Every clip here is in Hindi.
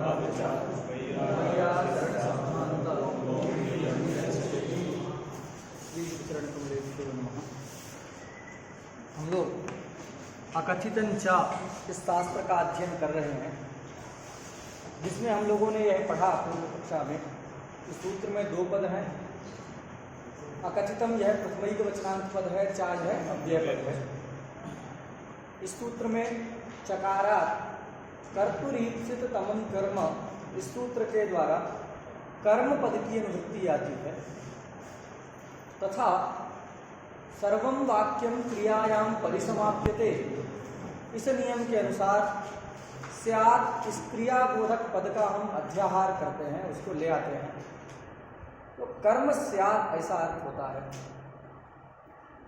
हम लोग अकथितंच इस शास्त्र का अध्ययन कर रहे हैं, जिसमें हम लोगों ने यह पढ़ा पूर्व कक्षा में। इस सूत्र में दो पद हैं। अकथितम यह प्रथमैक वचनांत पद है, चा यह अव्यय पद है। इस सूत्र में चकारा कर्तुरीप्सित तमन कर्म, इस सूत्र के द्वारा कर्म पद की अनुवृत्ति आती है। तथा सर्वं वाक्यम क्रियायाम परिसमाप्यते, इस नियम के अनुसार स्यात्, इस क्रियाबोधक पद का हम अध्याहार करते हैं, उसको ले आते हैं, तो कर्म स्यात् ऐसा अर्थ होता है।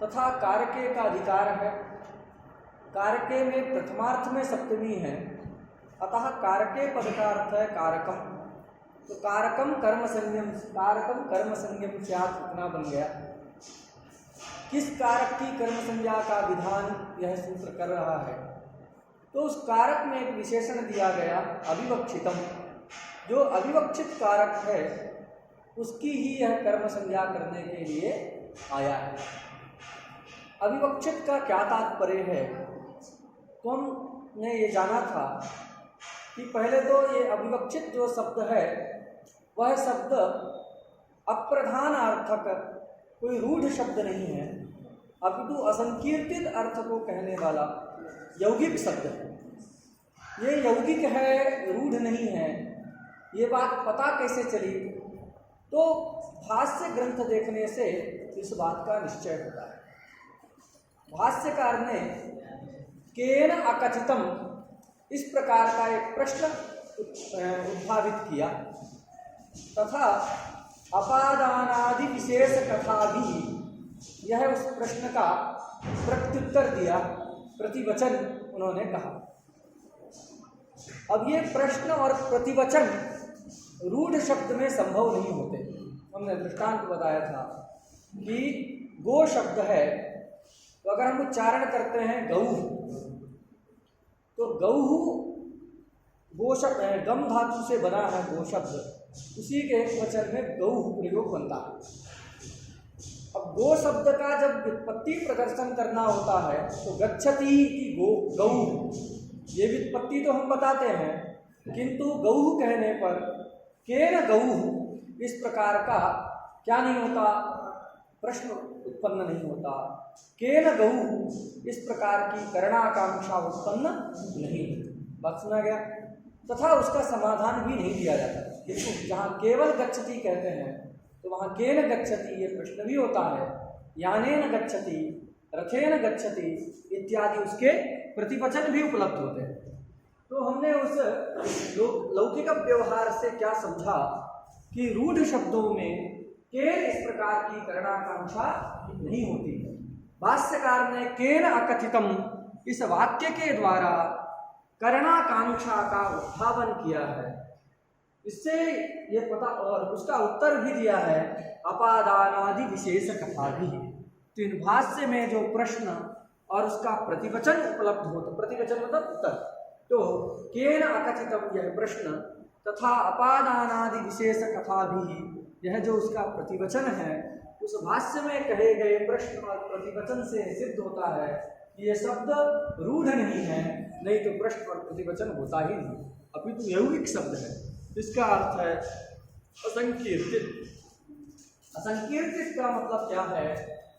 तथा कारके का अधिकार है। कारके में प्रथमार्थ में सप्तमी है, अतः कारके पद का अर्थ है कारकम। तो कारकम कर्म संयम स्यात् इतना बन गया। किस कारक की कर्म संज्ञा का विधान यह सूत्र कर रहा है? तो उस कारक में एक विशेषण दिया गया अविवक्षितम। जो अविवक्षित कारक है उसकी ही यह कर्म संज्ञा करने के लिए आया है। अविवक्षित का क्या तात्पर्य है? तो हमने ये जाना था कि पहले तो ये अविवक्षित जो शब्द है वह शब्द अप्रधान अर्थक कोई रूढ़ शब्द नहीं है, अपितु असंकीर्तित अर्थ को कहने वाला यौगिक शब्द है। ये यौगिक है, रूढ़ नहीं है। ये बात पता कैसे चली? तो भाष्य ग्रंथ देखने से इस बात का निश्चय होता है। भाष्यकार ने केन अकथितम इस प्रकार का एक प्रश्न उद्भावित किया, तथा अपादानादि विशेष कथा भी, यह उस प्रश्न का प्रत्युत्तर दिया, प्रतिवचन उन्होंने कहा। अब ये प्रश्न और प्रतिवचन रूढ़ शब्द में संभव नहीं होते। हमने दृष्टांत बताया था कि गो शब्द है, तो अगर हम उच्चारण करते हैं गऊ, तो गऊ गो शब्द गम धातु से बना है गो शब्द, उसी के एक वचन में गऊ प्रयोग बनता है। अब गो शब्द का जब व्युत्पत्ति प्रदर्शन करना होता है तो गच्छति की गऊ, ये व्युत्पत्ति तो हम बताते हैं, किंतु गऊ कहने पर केन गऊ इस प्रकार का क्या नहीं होता, प्रश्न उत्पन्न नहीं होता। केन गऊ इस प्रकार की करणाकांक्षा उत्पन्न नहीं, बात सुना गया। तथा उसका समाधान भी नहीं दिया जाता, किंतु जहाँ केवल गच्छति कहते हैं तो वहाँ केन गच्छति ये प्रश्न भी होता है। यानेन गच्छति, रथेन गच्छति इत्यादि उसके प्रतिवचन भी उपलब्ध होते हैं। तो हमने उस लौकिक व्यवहार से क्या समझा कि रूढ़ शब्दों में केन इस प्रकार की करणाकांक्षा नहीं होती है। भाष्यकार ने केन अकथितम इस वाक्य के द्वारा करणाकांक्षा का उद्भावन किया है। इससे ये पता, और उसका उत्तर भी दिया है अपादानादि विशेष कथा भी। तो इन भाष्य में जो प्रश्न और उसका प्रतिवचन उपलब्ध होता, प्रतिवचन मतलब उत्तर, तो केन अकथितम यह प्रश्न तथा अपादानादि विशेष कथा भी, यह जो उसका प्रतिवचन है, उस भाष्य में कहे गए प्रश्न और प्रतिवचन से सिद्ध होता है कि ये शब्द रूढ़ नहीं है, नहीं तो प्रश्न और प्रतिवचन होता ही नहीं, अपितु यौगिक शब्द है। इसका अर्थ है असंकीर्तित। असंकीर्तित का मतलब क्या है?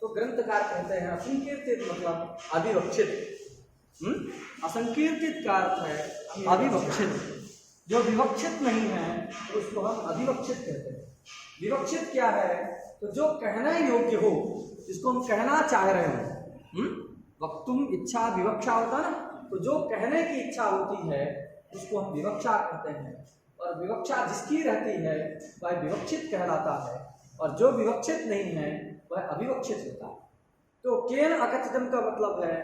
तो ग्रंथकार कहते हैं असंकीर्तित मतलब अविवक्षित। असंकीर्तित का अर्थ है अविवक्षित। जो विवक्षित नहीं है तो उसको हम अविवक्षित कहते हैं। विवक्षित क्या है? तो जो कहने योग्य हो, जिसको हम कहना चाह रहे हो। वक्तुम इच्छा विवक्षा होता ना, तो जो कहने की इच्छा होती है उसको हम विवक्षा कहते हैं। और विवक्षा जिसकी रहती है वह विवक्षित कहलाता है, और जो विवक्षित नहीं है वह अविवक्षित होता है। तो केन अकथितम का मतलब है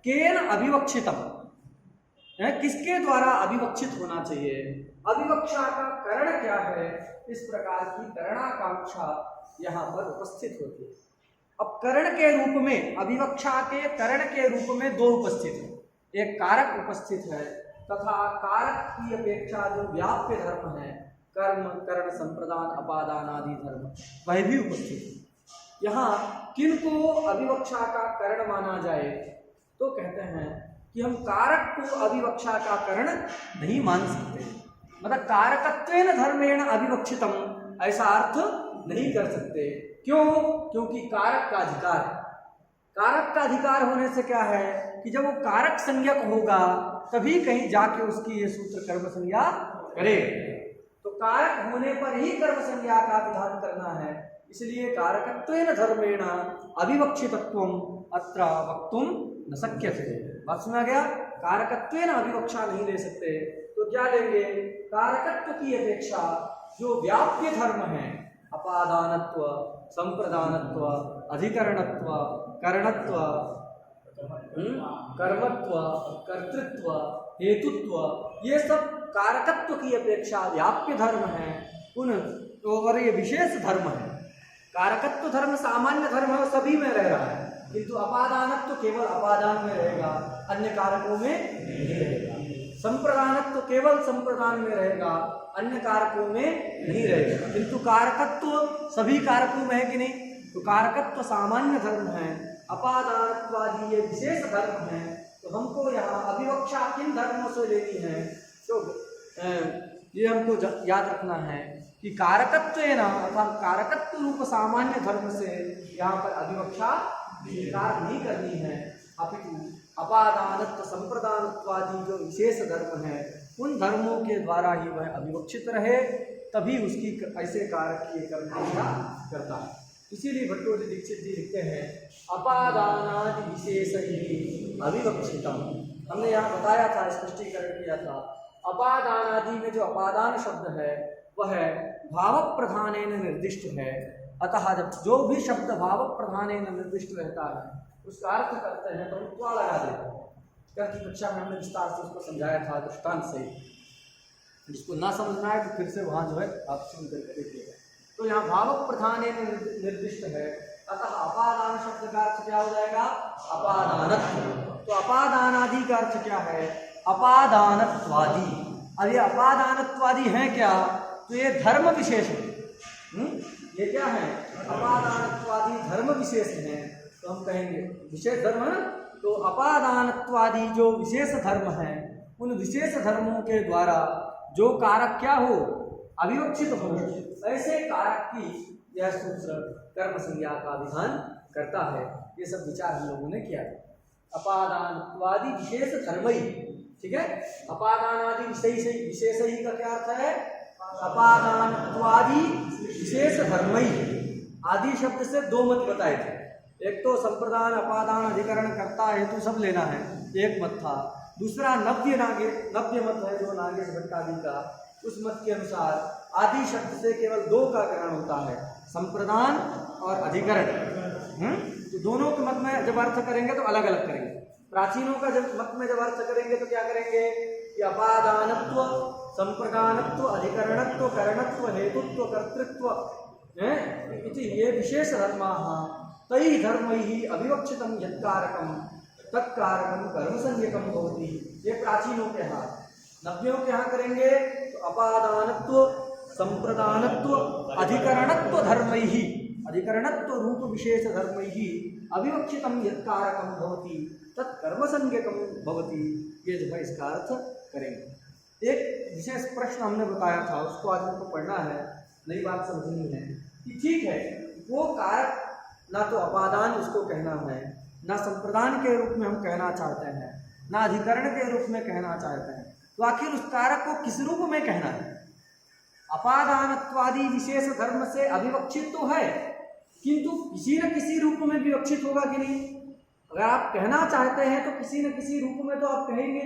केन अविवक्षितम, किसके द्वारा अविवक्षित होना चाहिए। अविवक्षा का कारण क्या है? इस प्रकार की करणाकांक्षा यहाँ पर उपस्थित होती है। अब करण के रूप में, अविवक्षा के करण के रूप में दो उपस्थित है, एक कारक उपस्थित है तथा कारक की अपेक्षा जो व्याप्य धर्म है, कर्म, करण, संप्रदान, अपादान आदि धर्म, वह भी उपस्थित है। यहाँ किनको अभिवक्षा का करण माना जाए तो कहते हैं कि हम कारक को अभिवक्षा का करण नहीं मान सकते, मतलब कारकत्वेन धर्मेण अभिवक्षितम ऐसा अर्थ नहीं कर सकते। क्यों? क्योंकि कारक का अधिकार है। कारक का अधिकार होने से क्या है कि जब वो कारक संज्ञक होगा तभी कहीं जाके उसकी ये सूत्र कर्म संज्ञा करे। तो कारक होने पर ही कर्म संज्ञा का विधान करना है, इसलिए कारकत्वेन धर्मेण अभिवक्षितत्वम अत्र वक्तुम न शक्यते। बात सुना गया? कारकत्वेन अभिवक्षा नहीं ले सकते तो क्या लेंगे? कारकत्व की अपेक्षा जो व्याप्य धर्म है, अपादानत्व, संप्रदानत्व, अधिकरणत्व, करणत्व, कर्मत्व, कर्तृत्व, हेतुत्व, ये सब कारकत्व की अपेक्षा व्याप्य धर्म है उन, और ये विशेष धर्म है। कारकत्व धर्म सामान्य धर्म है, सभी में रह रहा है, किंतु अपादानत्व केवल अपादान में रहेगा, अन्य कारकों में नहीं रहेगा। संप्रदानत्व केवल संप्रदान में रहेगा, अन्य कारकों में नहीं रहेगा। किंतु कारकत्व सभी कारकों में है कि नहीं? तो कारकत्व सामान्य धर्म है, अपादानत्वादि ये विशेष धर्म है। तो हमको यहाँ अभिवक्षा किन धर्मों से लेनी है? तो ये हमको याद रखना है कि कारकत्वेन अर्थात कारकत्व रूप सामान्य धर्म से यहाँ पर अभिवक्षा स्वीकार नहीं करनी है, अपितु अपादानत्व, संप्रदानत्वादि जो विशेष धर्म है उन धर्मों के द्वारा ही वह अभिवक्षित रहे, तभी उसकी ऐसे कारक की कर्मक्रिया करता है। इसीलिए भट्टोजी दीक्षित जी लिखते हैं अपादानादि विशेष ही अभिवक्षितम। हमने यहाँ बताया था, स्पष्टीकरण किया था, अपादानादि में जो अपादान शब्द है वह भाव प्रधानेन निर्दिष्ट है। अतः जब जो भी शब्द भाव प्रधानेन निर्दिष्ट रहता है उसका अर्थ करते हैं तो हम क्या लगा देते हैं। कल की कक्षा में हमने विस्तार से उसको समझाया था दृष्टांत से, जिसको ना समझना है तो फिर से वहाँ जो है आप सुन करके देखिएगा। तो यहाँ भाव प्रधानेन निर्दिष्ट है, अतः अपादान शब्द का अर्थ क्या हो जाएगा? अपादानत्व। तो अपादानादि का अर्थ क्या है? अपादानत्वादि। अब ये अपादानत्वादि है क्या? तो ये धर्म विशेष है। ये क्या है? अपादानत्वादि धर्म विशेष है। तो हम कहेंगे विशेष धर्म है, तो अपादानत्वादि जो विशेष धर्म है उन विशेष धर्मों के द्वारा जो कारक क्या हो? अभिवक्षित हो, ऐसे कारक की यह सूत्र कर्म संज्ञा का विधान करता है। ये सब विचार हम लोगों ने किया था। अपादानत्वादि विशेष धर्म ही, ठीक है। अपादानादि विशेष ही का क्या अर्थ है? अपादानत्वादि विशेष धर्म ही। आदि शब्द से दो मत बताए थे, एक तो संप्रदान, अपादान, अधिकरण, कर्ता, हेतु सब लेना है, एक मत था। दूसरा नव्य मत है जो नागेश भट्टादी का, उस मत के अनुसार आदि शब्द से केवल दो का ग्रहण होता है, संप्रदान और अधिकरण। तो दोनों के मत में जब अर्थ करेंगे तो अलग अलग करेंगे। प्राचीनों का जब मत में जब अर्थ करेंगे तो क्या करेंगे कि अपादानत्व, संप्रदानत्व, अधिकरणत्व, करणत्व, हेतुत्व, कर्तृत्व ये विशेष धर्माः तैः धर्मैः अभिवक्षितं यत्कारकं तत्कारकं कर्मसंज्ञकं भवति। ये प्राचीनों के हाथ। नव्यों के यहाँ करेंगे तो अपादानत्व, संप्रदानत्व, अधिकरणत्व धर्मैः, अधिकरणत्व रूप विशेष धर्मैः अभिवक्षितं यत्कारकं भवति तत्कर्मसंज्ञकं भवति। ये जो है इसका अर्थ करेंगे। एक विशेष प्रश्न हमने बताया था, उसको आज हमको पढ़ना है, नई बात समझनी है कि ठीक है वो कारक ना तो अपादान उसको कहना है, ना संप्रदान के रूप में हम कहना चाहते हैं, ना अधिकरण के रूप में कहना चाहते हैं, तो आखिर उस कारक को किस रूप में कहना है? अपादानत्वादि विशेष धर्म से अभिवक्षित तो है, किंतु किसी न किसी रूप में विवक्षित होगा कि नहीं? अगर आप कहना चाहते हैं तो किसी न किसी रूप में तो आप कहेंगे।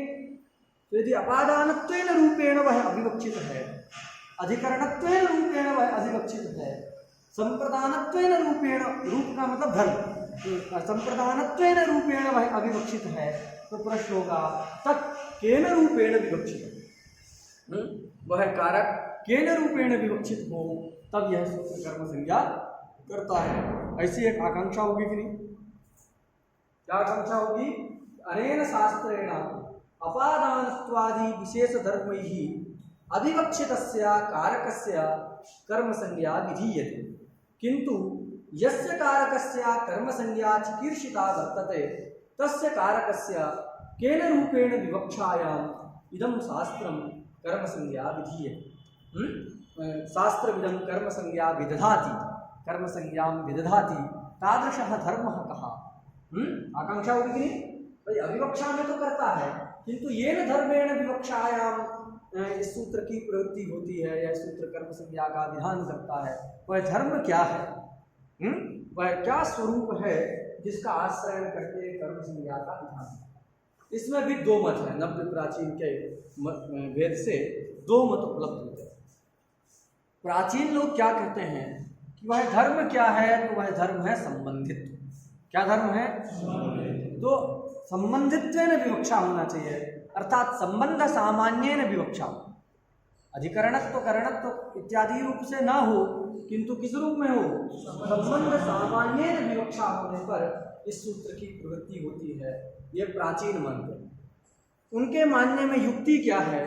तो यदि अपादानत्वेन रूपेण वह अभिवक्षित है, अधिकरणत्वेन रूपेण वह अभिवक्षित है, संप्रदानत्वेन रूपेण, रूप का मतलब धर्म, संप्रदानत्वेन रूपेण वह अभिवक्षित है, तो प्रश्न होगा तत् केन रूपेण विवक्षित? वह कारक केन रूपेण विवक्षित हो तब यह सूत्र कर्म संज्ञा करता है। ऐसी एक आकांक्षा होगी कि नहीं? क्या आकांक्षा होगी? अनेन शास्त्रेण अपादानत्वादि विशेष धर्मैः अविवक्षितस्य कारकस्य कर्म संज्ञा विधीयते, किंतु यस्य कारकस्य कर्म संज्ञा चिकीर्षिता वर्तते तस्य कारकस्य केन रूपेण विवक्षायाम् इदं शास्त्रं कर्म संज्ञा विधीयते। शास्त्रविदं कर्म संज्ञा विदधाति, कर्म संज्ञां विदधाति, तादृशः धर्मः कः? आकांक्षा होगी कि नहीं भाई? अविवक्षा में तो करता है, किंतु येन धर्मेण विवक्षायाम इस सूत्र की प्रवृत्ति होती है या इस सूत्र कर्म संज्ञा का विधान करता है, वह धर्म क्या है? वह क्या स्वरूप है जिसका आश्रय करके कर्म संज्ञा का विधान है? इसमें भी दो मत है। नव्य प्राचीन के भेद से दो मत उपलब्ध होते हैं। प्राचीन लोग क्या कहते हैं कि वह धर्म क्या है? तो वह धर्म है संबंधित। क्या धर्म है? तो संबंधित्वेन विवक्षा होना चाहिए, अर्थात संबंध सामान्येन विवक्षा। अधिकरणत्व करणत्व इत्यादि रूप से ना हो, किंतु किस रूप में हो? संबंध सामान्येन विवक्षा होने पर इस सूत्र की प्रवृत्ति होती है। ये प्राचीन मंत्र। उनके मानने में युक्ति क्या है?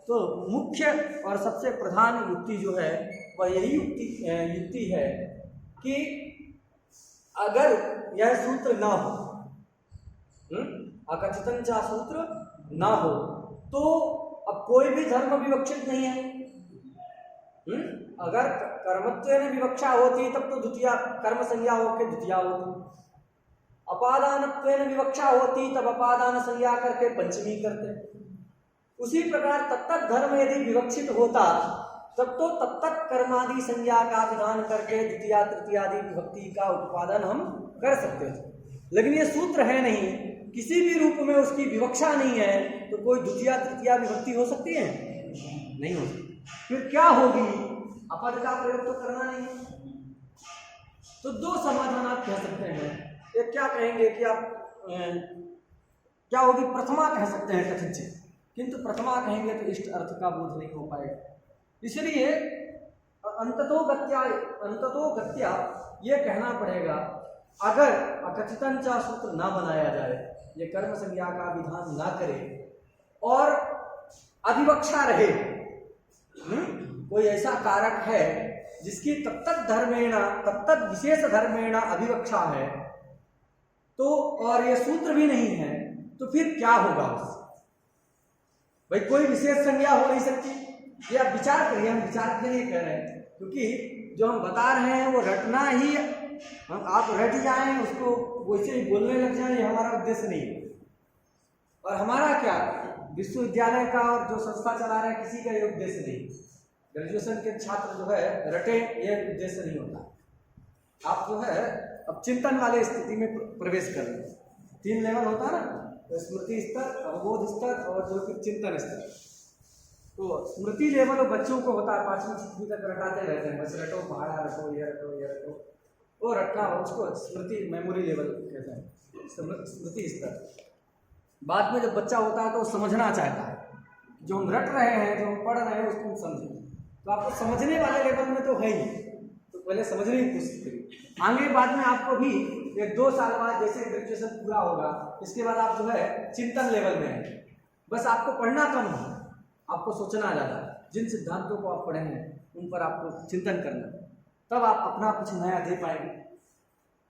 तो मुख्य और सबसे प्रधान युक्ति जो है वह यही युक्ति है कि अगर यह सूत्र ना हो, अकथितंचा सूत्र ना हो, तो अब कोई भी धर्म विवक्षित नहीं है। अगर कर्मत्वेन विवक्षा होती तब तो द्वितीया कर्म संज्ञा होकर द्वितीया होती, अपादानत्वेन विवक्षा होती तब अपादान संज्ञा करके पंचमी करते। उसी प्रकार तत्त धर्म यदि विवक्षित होता तब तो तत्त कर्मादि संज्ञा का विधान करके द्वितीया तृतीयादि विभक्ति का उत्पादन हम कर सकते थे। लेकिन ये सूत्र है नहीं, किसी भी रूप में उसकी विवक्षा नहीं है, तो कोई द्वितीया तृतीया विभक्ति हो सकती है? नहीं हो सकती। फिर क्या होगी? अपद का प्रयोग तो करना नहीं है। तो दो समाधान आप कह सकते हैं। एक क्या कहेंगे कि आप क्या होगी? प्रथमा कह सकते हैं कथित से, किंतु प्रथमा कहेंगे तो इष्ट अर्थ का बोध नहीं हो पाएगा। इसलिए अंततो गत्या ये कहना पड़ेगा, अगर अकथितंचा सूत्र ना बनाया जाए, ये कर्म संज्ञा का विधान ना करे और अधिवक्षा रहे, कोई ऐसा कारक है जिसकी तत्त धर्मेण तत्त विशेष धर्मेण अभिवक्षा है, तो और ये सूत्र भी नहीं है, तो फिर क्या होगा? भाई कोई विशेष संज्ञा हो नहीं सकती। ये आप विचार करिए, हम विचार के लिए कह रहे हैं, क्योंकि जो हम बता रहे हैं वो रटना ही, हम आप रट जाएं उसको वैसे ही बोलने लग जाएं, ये हमारा उद्देश्य नहीं है। और हमारा क्या, विश्वविद्यालय का और जो संस्था चला रहे हैं किसी का ये उद्देश्य नहीं। ग्रेजुएशन के छात्र जो है रटे, ये उद्देश्य नहीं होता। आप जो है अब चिंतन वाले स्थिति में प्रवेश कर रहे हैं। 3 लेवल होता है ना, तो स्मृति स्तर, अवबोध स्तर और जो फिर चिंतन स्तर। तो स्मृति लेवल बच्चों को होता है, 5वीं 6वीं तक रटाते रहते हैं, बस रटो पहाड़ा रटो ये रटो ये रटो, वो रटना, उसको स्मृति मेमोरी लेवल कहते हैं, स्मृति स्तर। बाद में जब बच्चा होता है तो समझना चाहता है, जो हम रट रहे हैं, जो हम पढ़ रहे हैं उसको हम समझें। तो आपको समझने वाले लेवल में तो है ही, तो पहले समझने की कोशिश करिए। आगे बाद में आपको भी 1-2 साल बाद जैसे ग्रेजुएशन पूरा होगा, इसके बाद आप जो है चिंतन लेवल में है। बस आपको पढ़ना कम है, आपको सोचना ज़्यादा। जिन सिद्धांतों को आप पढ़े हैं उन पर आपको चिंतन करना, तब आप अपना कुछ नया दे पाएंगे।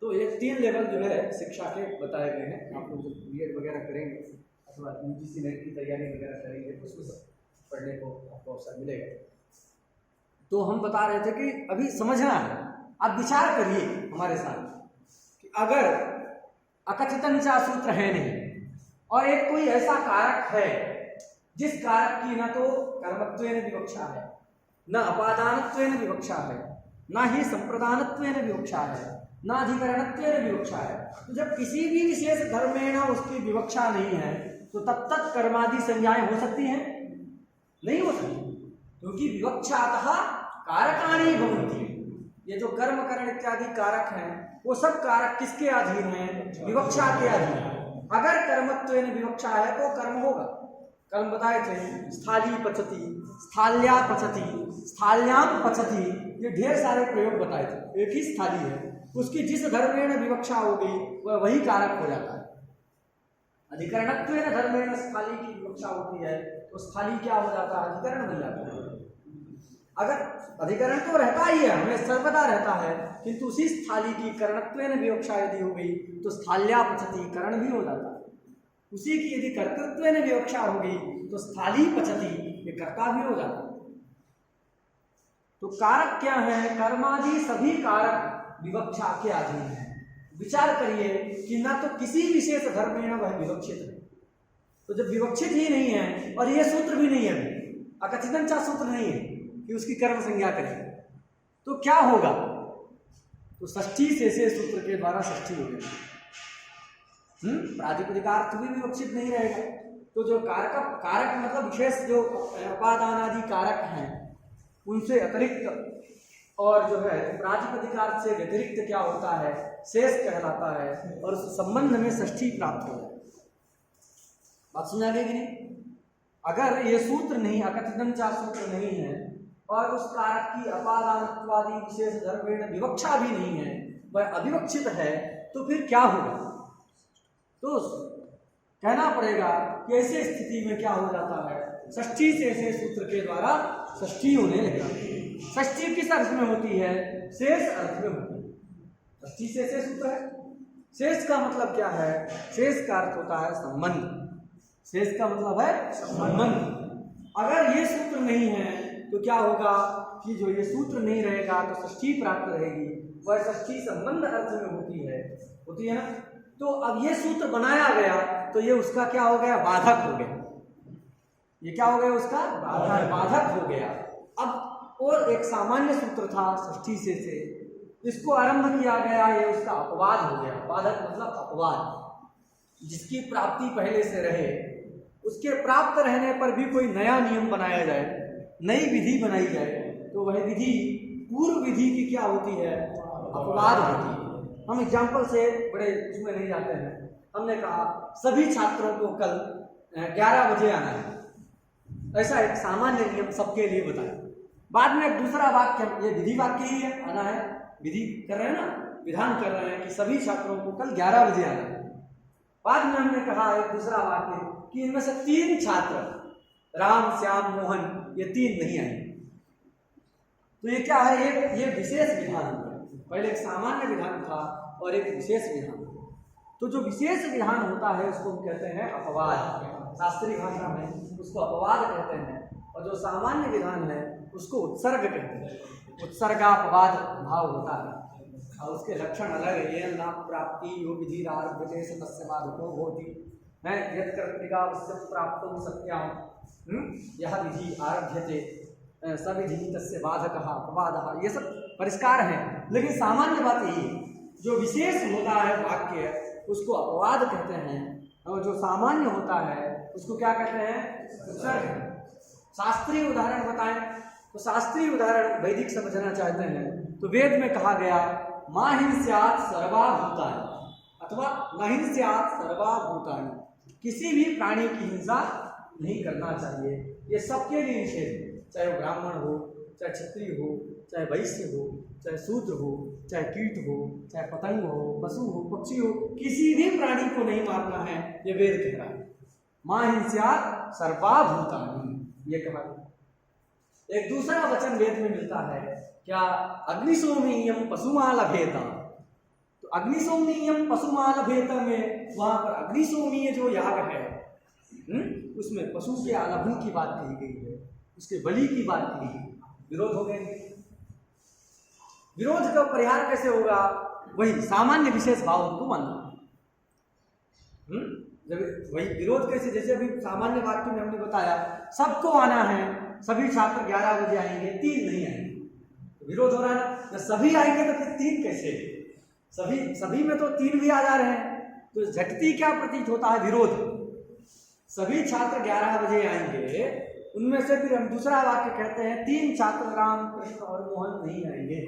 तो ये 3 लेवल जो है शिक्षा के बताए गए हैं। आप लोग जब बीएड वगैरह करेंगे अथवा यूजीसी नेट की तैयारी वगैरह करेंगे तो उसमें सब पढ़ने को आपको अवसर मिलेगा। तो हम बता रहे थे कि अभी समझना है, आप विचार करिए हमारे साथ कि अगर अकथितंचा सूत्र है नहीं और एक कोई ऐसा कारक है जिस कारक की न तो कर्मत्वेन विवक्षा है, न अपादानत्वेन विवक्षा है, न ही संप्रदानत्वेन विवक्षा है, न अधिकरणत्वेन विवक्षा है, तो जब किसी भी विशेष धर्मेण उसकी विवक्षा नहीं है तो तब तक कर्मादि संज्ञाएं हो सकती हैं? नहीं हो सकती, क्योंकि विवक्षातः कारकाणि भवन्ति। ये जो कर्म करण इत्यादि कारक हैं वो सब कारक किसके अधीन हैं? विवक्षा के अधीन है। अगर कर्मत्वेन विवक्षा है तो कर्म होगा। कल बताए थे स्थाली पचती, स्थाल्या पचती, स्थाल्याम पचती, ये ढेर सारे प्रयोग बताए थे। एक ही स्थाली है, उसकी जिस धर्मेण विवक्षा हो गई वह वही कारक हो जाता है। अधिकरणत्वेन धर्मेण स्थाली की विवक्षा होती है तो स्थाली क्या हो जाता है, अधिकरण बन जाता है। अगर अधिकरण तो रहता ही है, हमें सर्वदा रहता है, किंतु उसी स्थाली की करणत्वेन विवक्षा यदि हो गई तो स्थाल्या पचती, करण भी हो जाता है। उसी की यदि कर्तृत्वेन विवक्षा होगी तो स्थाली पचती, ये कर्ता भी हो जाता है। तो कारक क्या है, कर्मादि सभी कारक विवक्षा के अधीन है। विचार करिए कि ना तो किसी विशेष धर्म में वह विवक्षित है, तो जब विवक्षित ही नहीं है और यह सूत्र भी नहीं है, अकथितंचा सूत्र नहीं है कि उसकी कर्म संज्ञा करें, तो क्या होगा, तो षष्ठी से सूत्र के द्वारा षष्ठी हो गई। प्रातिपदिकार्थ भी विवक्षित नहीं रहेगा। तो जो कारक मतलब विशेष जो उपादान आदि कारक हैं उनसे अतिरिक्त और जो है प्रातिपदिकार्थ से व्यतिरिक्त क्या होता है, शेष कहलाता है, और उस संबंध में षष्ठी प्राप्त हो जाए। बात सुना गई कि नहीं? अगर ये सूत्र नहीं, अकथितंचा सूत्र नहीं है और उस कारक की अपादानत्वादि विशेष धर्मेण विवक्षा भी नहीं है, वह अविवक्षित है, तो फिर क्या होगा? तो कहना पड़ेगा कि ऐसे स्थिति में क्या हो जाता है, षष्ठी से ऐसे सूत्र के द्वारा षष्ठी होने लगेगा। षष्ठी किस अर्थ में होती है, शेष अर्थ में होती है। षष्ठी से ऐसे सूत्र है। शेष का मतलब क्या है, शेष का अर्थ होता है संबंध। शेष का मतलब है संबंध। अगर ये सूत्र नहीं है तो क्या होगा कि जो ये सूत्र नहीं रहेगा तो षष्ठी प्राप्त रहेगी, वह षष्ठी संबंध अर्थ में होती है ना। तो अब ये सूत्र बनाया गया तो ये उसका क्या हो गया, बाधक हो गया। ये क्या हो गया, उसका बाधक हो गया। अब और एक सामान्य सूत्र था षष्ठी से इसको आरंभ किया गया, ये उसका अपवाद हो गया। बाधक मतलब अपवाद, जिसकी प्राप्ति पहले से रहे, उसके प्राप्त रहने पर भी कोई नया नियम बनाया जाए, नई विधि बनाई जाए, तो वह विधि पूर्व विधि की क्या होती है, अपवाद होती है। हम एग्जाम्पल से बड़े उसमें नहीं जाते हैं। हमने कहा सभी छात्रों को कल 11 बजे आना है, ऐसा एक सामान्य नियम सबके लिए बताया। बाद में एक दूसरा वाक्य, ये विधि वाक्य ही है, आना है, विधि कर रहे हैं ना, विधान कर रहे हैं कि सभी छात्रों को कल 11 बजे आना है। बाद में हमने कहा एक दूसरा वाक्य कि इनमें से 3 छात्र, राम, श्याम, मोहन, ये 3 नहीं आएंगे। तो ये क्या है, ये विशेष विधान है। पहले एक सामान्य विधान था और एक विशेष विधान। तो जो विशेष विधान होता है उसको हम कहते हैं अपवाद, शास्त्रीय भाषा में उसको अपवाद कहते हैं, और जो सामान्य विधान है उसको उत्सर्ग कहते हैं। उत्सर्गापवाद भाव होता है और उसके लक्षण अलग है। ये न प्राप्ति यो विधिरारभ्यते तस्य बाधको भवति है, यत् कर्तृकावश्यं प्राप्तुं सत्यां यह विधि आरभ्यते सविधि तस्य बाधकः अपवादः, ये सब परिष्कार है। लेकिन सामान्य बात यही है, जो विशेष होता है वाक्य उसको अपवाद कहते हैं, और जो सामान्य होता है उसको क्या कहते हैं, उत्सर्ग। शास्त्रीय उदाहरण बताएं, तो शास्त्रीय उदाहरण वैदिक समझना चाहते हैं तो वेद में कहा गया मा हिंस्यात् सर्वभूतानि, अथवा न हिंस्यात् सर्वभूतानि, किसी भी प्राणी की हिंसा नहीं करना चाहिए। ये सबके लिए निषेध है, चाहे वो ब्राह्मण हो, चाहे क्षत्रिय हो, चाहे वैश्य हो, चाहे शूद्र हो, चाहे कीट हो, चाहे पतंग हो, पशु हो, पक्षी हो, किसी भी प्राणी को नहीं मारना है, ये वेद कह रहा है। मा हिंस्यात् सर्वभूतानि, ये कहा। एक दूसरा वचन वेद में मिलता है क्या, अग्निशोमीयम पशुमालभेता। तो अग्निशोमीयम पशुमालभेता में वहां पर अग्निशोमीय जो याग है उसमें पशु के आलभन की बात कही गई है, उसके बलि की बात कही गई। विरोध हो गए। विरोध का परिहार कैसे होगा, वही सामान्य विशेष भाव को मानना। जब वही विरोध कैसे, जैसे अभी सामान्य वाक्य में हमने बताया सबको आना है, सभी छात्र 11 बजे आएंगे, 3 नहीं आएंगे, तो विरोध हो रहा है ना। जब सभी आएंगे तो फिर 3 कैसे, सभी में तो 3 भी आ जा रहे हैं, तो झटती क्या प्रतीत होता है, विरोध। सभी छात्र 11 बजे आएंगे, उनमें से फिर हम दूसरा वाक्य कहते हैं 3 छात्र राम, कृष्ण और मोहन नहीं आएंगे,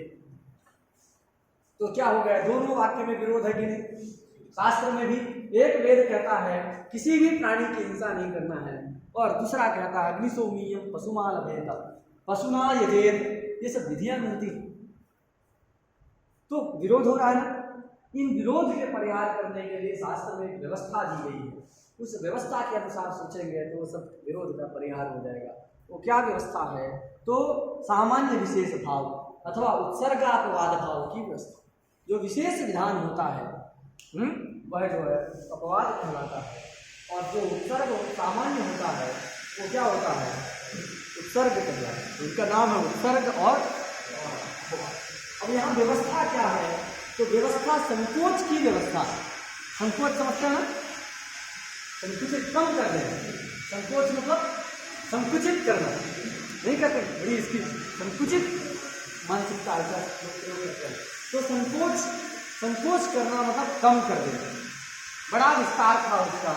तो क्या हो गया, दोनों वाक्य में विरोध है कि नहीं। शास्त्र में भी एक वेद कहता है किसी भी प्राणी की हिंसा नहीं करना है, और दूसरा कहता है अग्निशोमीयम पशुमालभेत पशुना यजेत, ये सब विधियां मिलती, तो विरोध हो रहा है ना। इन विरोध के परिहार करने के लिए शास्त्र में एक व्यवस्था दी गई है। उस व्यवस्था के अनुसार सोचेंगे तो वो सब विरोध का परिहार हो जाएगा। वो क्या व्यवस्था है? तो सामान्य विशेष भाव अथवा उत्सर्गापवाद भाव की व्यवस्था। जो विशेष विधान होता है वह जो है अपवाद कहलाता है, और जो उत्सर्ग सामान्य होता है वो क्या होता है? उत्सर्ग कहलाता है। उनका नाम है उत्सर्ग और अपवाद। अब यहाँ व्यवस्था क्या है? तो व्यवस्था संकोच की व्यवस्था। संकोच समझते हैं ना? संकुचित कम कर देना। संकोच मतलब संकुचित करना, नहीं कहते बड़ी इसकी संकुचित मानसिकता ऐसा करते हैं। तो संकोच करना मतलब कम कर देना। बड़ा विस्तार था उसका,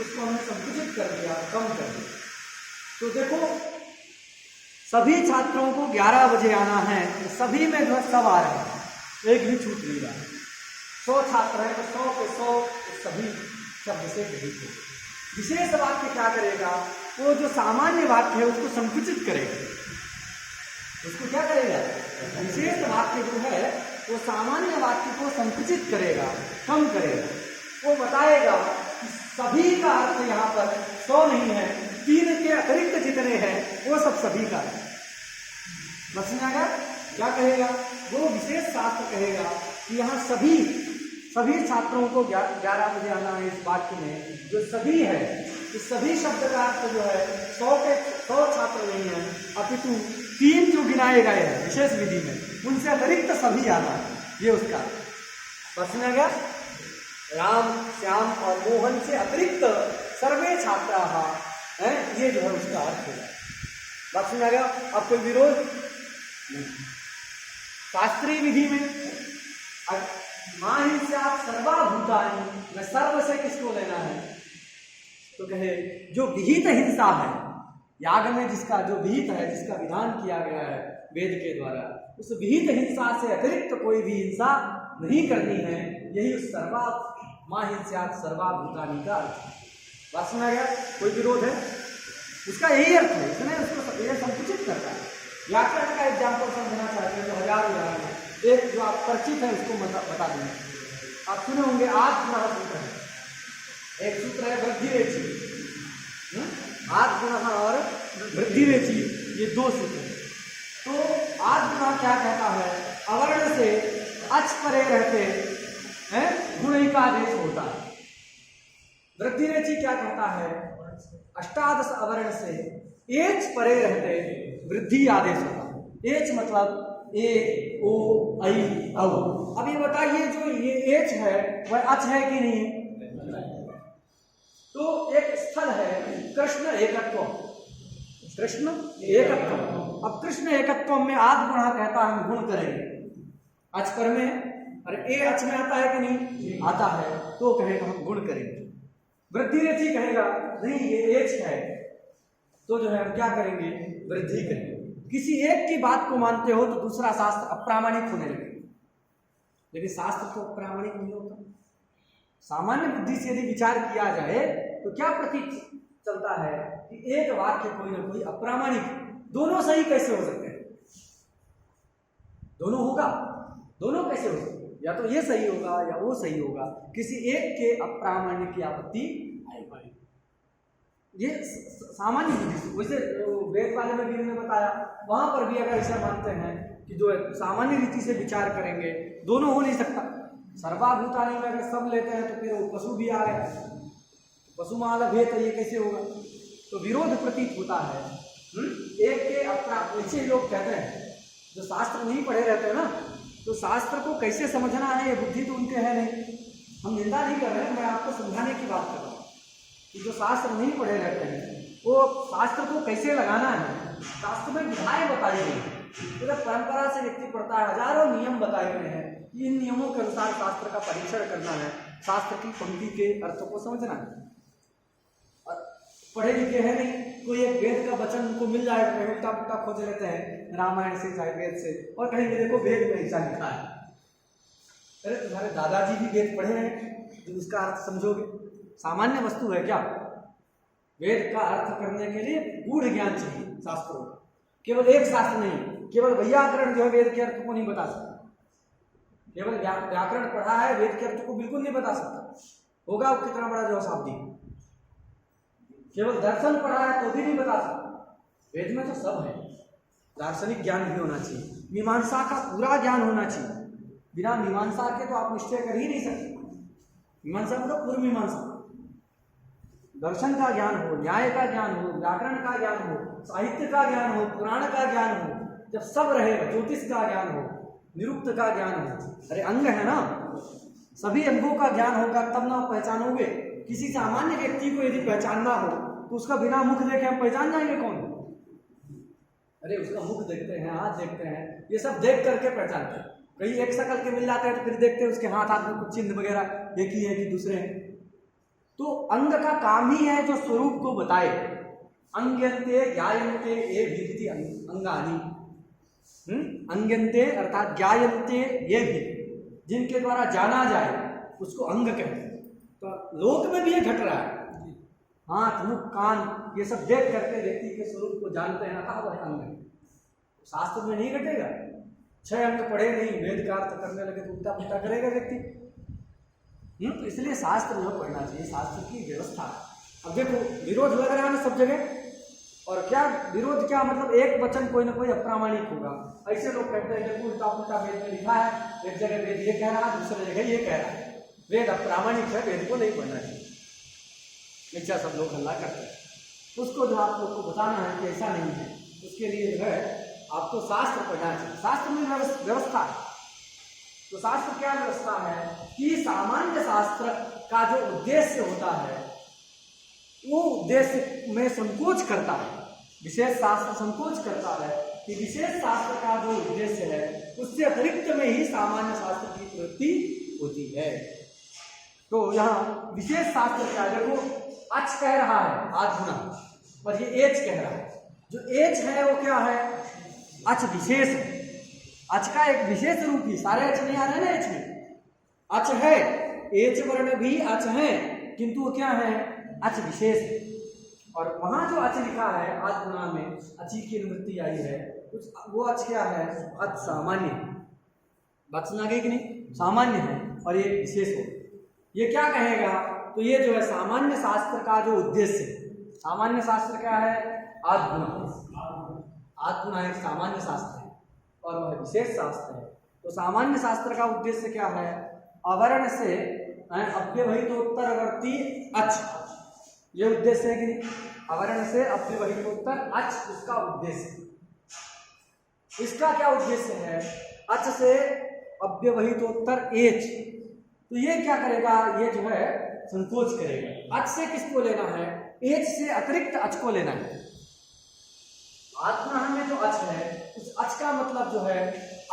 उसको हमने संकुचित कर दिया, कम कर दिया। तो देखो सभी छात्रों को 11 बजे आना है, तो सभी में जो सब आ रहे हैं, एक भी छूट नहीं रहा। 100 छात्र हैं तो 100 के 100 सभी शब्द से विहित हो। विशेष वाक्य क्या करेगा? वो जो सामान्य वाक्य है उसको संकुचित करेगा। उसको क्या करेगा? विशेष वाक्य जो है वो सामान्य वाक्य को संकुचित करेगा, कम करेगा। वो बताएगा कि सभी का अर्थ यहाँ पर 100 नहीं है, 3 के अतिरिक्त जितने हैं वो सब सभी का है। समझ में आ गया? क्या कहेगा? वो विशेष शास्त्र कहेगा कि यहाँ सभी छात्रों को 11 बजे आना है। इस वाक्य में जो सभी है, इस सभी शब्द का अर्थ जो है 100 के 100 छात्र नहीं है, अपितु 3 जो गिनाए गए हैं विशेष विधि में, उनसे अतिरिक्त सभी आना है। ये उसका समझ में आ गया? राम, श्याम और मोहन से अतिरिक्त सर्वे छात्रा हैं, ये जो है उसका अर्थ होगा। बात समझ आ गया? अब कोई विरोध नहीं। शास्त्रीय विधि में मां हिंसा सर्वाभूतानि, में सर्व से किसको लेना है? तो कहे जो विहित हिंसा है, याग में जिसका जो विहित है, जिसका विधान किया गया है वेद के द्वारा, उस विहित हिंसा से अतिरिक्त कोई भी हिंसा नहीं करनी है। यही उस मां हिंसा सर्वाभूतानि का अर्थ है। बात समझ आ गया? कोई विरोध है? उसका यही अर्थ है, इसने उसको यह संकुचित करता है। व्याकरण का एग्जाम्पल समझना चाहते हैं तो हजार उदाहरण है। एक जो आप परिचित है उसको बता देंगे। आप सुने होंगे आज गुणः सूत्र है। एक सूत्र है वृद्धि रेचि, आज गुणः और वृद्धि रेचि, ये 2 सूत्र है। तो आज गुणः क्या कहता है? अवर्ण से अच परे रहते हैं गुण का आदेश होता है। वृद्धि रेचि क्या कहता है? अष्टादश अवर्ण से एच परे रहते वृद्धि आदेश होता है। एच मतलब ए, ओ, आई, औ। अब ये बताइए जो ये एच है वह अच है कि नहीं है? तो एक स्थल है कृष्ण एकत्व। कृष्ण एकत्व। अब कृष्ण एकत्व में आद गुणा कहता है हम गुण करेंगे। अच पर में, अरे ए अच में आता है कि नहीं आता है, तो कहेगा हम गुण करेंगे। वृद्धि रेचि कहेगा नहीं ये एच है, तो जो है हम क्या करेंगे? वृद्धि करेंगे। किसी एक की बात को मानते हो तो दूसरा शास्त्र अप्रामाणिक होने लगेगा, लेकिन शास्त्र तो अप्रामाणिक नहीं होता। सामान्य बुद्धि से यदि विचार किया जाए तो क्या प्रतीत चलता है कि एक वाक्य कोई ना कोई अप्रामाणिक। दोनों सही कैसे हो सकते हैं? दोनों होगा, दोनों कैसे हो सकते हैं? या तो ये सही होगा या वो सही होगा। किसी एक के अप्रामाण्य की आपत्ति आएगी। ये सामान्य बुद्धि। वैसे वेद वाले में भी हमने बताया, वहां पर भी अगर ऐसा मानते हैं कि जो सामान्य रीति से विचार करेंगे, दोनों हो नहीं सकता। सर्वाभूतानि में अगर सब लेते हैं तो फिर वो पशु भी आ गए, पशु माल भेद, ये कैसे होगा? तो विरोध प्रतीत होता है। एक के अपना ऐसे लोग कहते हैं जो शास्त्र नहीं पढ़े रहते हैं ना, तो शास्त्र को कैसे समझना है ये बुद्धि तो उनके है नहीं। हम निंदा नहीं कर रहे हैं, मैं आपको समझाने की बात कर रहा हूँ कि जो शास्त्र नहीं पढ़े रहते हैं वो शास्त्र को कैसे लगाना है। शास्त्र में विधाएं बताई गई हैं। तो जब परंपरा से व्यक्ति पढ़ता है, हजारों नियम बताए गए हैं, इन नियमों के अनुसार शास्त्र का परीक्षण करना है, शास्त्र की पंक्ति के अर्थ को समझना है। और पढ़े लिखे हैं नहीं, कोई एक वेद का वचन उनको मिल जाए तो उल्टा पुल्टा खोज लेते हैं रामायण से चाहे वेद से, और कहेंगे देखो वेद में ऐसा लिखा है। अरे तुम्हारे दादाजी भी वेद पढ़े हैं, तो उसका अर्थ समझोगे। सामान्य वस्तु है क्या? वेद का अर्थ करने के लिए गूढ़ ज्ञान चाहिए शास्त्रों का। केवल एक शास्त्र नहीं, केवल व्याकरण जो है वेद के अर्थ को नहीं बता सकता। केवल व्याकरण पढ़ा है वेद के अर्थ को बिल्कुल नहीं बता सकता। होगा कितना बड़ा जो शाब्दिक, केवल दर्शन पढ़ा है तो भी नहीं बता सकता। वेद में तो सब है। दार्शनिक ज्ञान भी होना चाहिए, मीमांसा का पूरा ज्ञान होना चाहिए। बिना मीमांसा के तो आप निश्चय कर ही नहीं सकते। मीमांसा मतलब पूर्व मीमांसा, दर्शन का ज्ञान हो, न्याय का ज्ञान हो, व्याकरण का ज्ञान हो, साहित्य का ज्ञान हो, पुराण का ज्ञान हो, जब सब रहेगा, ज्योतिष का ज्ञान हो, निरुक्त का ज्ञान हो, अरे अंग है ना, सभी अंगों का ज्ञान होगा तब ना आप पहचानोगे। किसी सामान्य व्यक्ति को यदि पहचानना हो तो उसका बिना मुख देखे हम पहचान जाएंगे कौन? अरे उसका मुख देखते हैं, हाथ देखते हैं, ये सब देख करके पहचानते हैं। कई एक शकल के मिल जाते हैं तो फिर देखते हैं उसके हाथ में कुछ चिन्ह वगैरह एक ही है कि दूसरे हैं। तो अंग का काम ही है जो स्वरूप को बताए। अंग्यन्ते ज्ञायन्ते ये भी अंगानी, अंग्यन्ते अर्थात ज्ञायन्ते ये भी, जिनके द्वारा जाना जाए उसको अंग कहते हैं। तो लोक में भी ये घट रहा है, हाथ मुख कान ये सब देख करके व्यक्ति के स्वरूप को जानते हैं, कहा वह अंग है। शास्त्र में नहीं घटेगा। 6 अंग पढ़े नहीं, वेद का अर्थ करने लगे तो उल्टा पुल्टा करेगा व्यक्ति। तो इसलिए शास्त्र जो पढ़ना चाहिए, शास्त्र की व्यवस्था। अब देखो विरोध लग रहा है ना सब जगह, और क्या विरोध, क्या मतलब एक वचन कोई ना कोई अप्रामाणिक होगा। ऐसे लोग कहते हैं कि उल्टा पुल्टा वेद में लिखा है, एक जगह वेद ये कह रहा है, दूसरी जगह ये कह रहा है, वेद अप्रामाणिक है, वेद को नहीं पढ़ना चाहिए। ऐसा सब लोग हल्ला करते हैं। उसको जो आप लोग को बताना है कि ऐसा नहीं है, उसके लिए जो है आपको शास्त्र पढ़ना चाहिए। शास्त्र में व्यवस्था है। तो शास्त्र क्या व्यवस्था है कि सामान्य शास्त्र का जो उद्देश्य होता है वो उद्देश्य में संकोच करता है। विशेष शास्त्र संकोच करता है कि विशेष शास्त्र का जो उद्देश्य है उससे अतिरिक्त में ही सामान्य शास्त्र की प्रवृत्ति होती है। तो यहाँ विशेष शास्त्र क्या है, देखो अच कह रहा है आज गुना, और ये एच कह रहा है। जो एच है वो क्या है, अच विशेष है। अच का एक विशेष रूप ही, सारे अच नहीं आ रहे ना एच में, अच है, एच वर्ण भी अच है, किंतु वो क्या है, अच विशेष है। और वहां जो अच लिखा है आज गुना में, अची की निवृत्ति आई है, वो अच क्या है, अच सामान्य है। बात सुना गई कि नहीं, सामान्य है और ये विशेष हो। ये क्या कहेगा, तो ये जो है सामान्य शास्त्र का जो उद्देश्य है, सामान्य शास्त्र क्या है, आत्मगुण। आत्मगुण एक सामान्य शास्त्र है और वह विशेष शास्त्र है। तो सामान्य शास्त्र का उद्देश्य क्या है, अवर्ण से अव्यवहितोत्तरवर्ती अच, ये उद्देश्य है कि नहीं, अवर्ण से अव्यवहितोत्तर अच उसका उद्देश्य। इसका क्या उद्देश्य है, अच से अव्यवहितोत्तर एच, तो ये क्या करेगा, ये जो है संकोच करेगा। अच से किसको लेना है, एच से अतिरिक्त अच को लेना है। आत्मा में जो अच है उस अच का मतलब जो है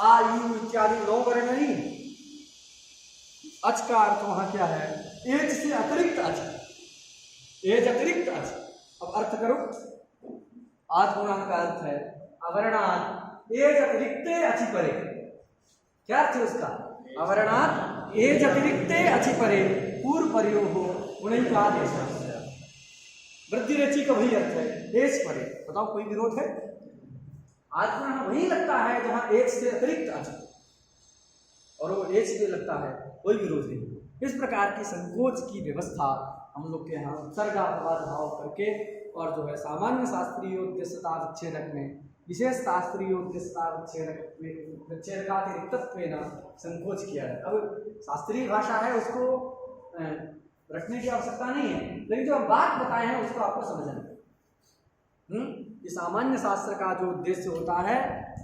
आ यू इत्यादि 9 वर्ण नहीं, अच का अर्थ वहां क्या है, एच से अतिरिक्त अच, एच अतिरिक्त अच। अब अर्थ करो, आत्मा का अर्थ है अवर्णात् एच अतिरिक्त अचि परे। क्या अर्थ है उसका, अवर्णात् एच अतिरिक्त अचि परे पूर्व परियो हो उन्हीं का आदेश। वृद्धि रचि का वही अर्थ है, एच परे। बताओ कोई विरोध है, आत्मा वही लगता है जहां एच से अतिरिक्त अच, और वो एच से लगता है, कोई विरोध नहीं। इस प्रकार की संकोच की व्यवस्था हम लोग के यहाँ उत्सर्गापवाद भाव करके, और जो है सामान्य शास्त्रीय उद्देश्यता विच्छेदक में विशेष शास्त्रीय उद्देश्यता विच्छेदकातिरिक्तत्व संकोच किया है। अब शास्त्रीय भाषा है, उसको रखने की आवश्यकता नहीं है, लेकिन जो हम बात बताए हैं उसको आपको समझना है। ये सामान्य शास्त्र का जो उद्देश्य होता है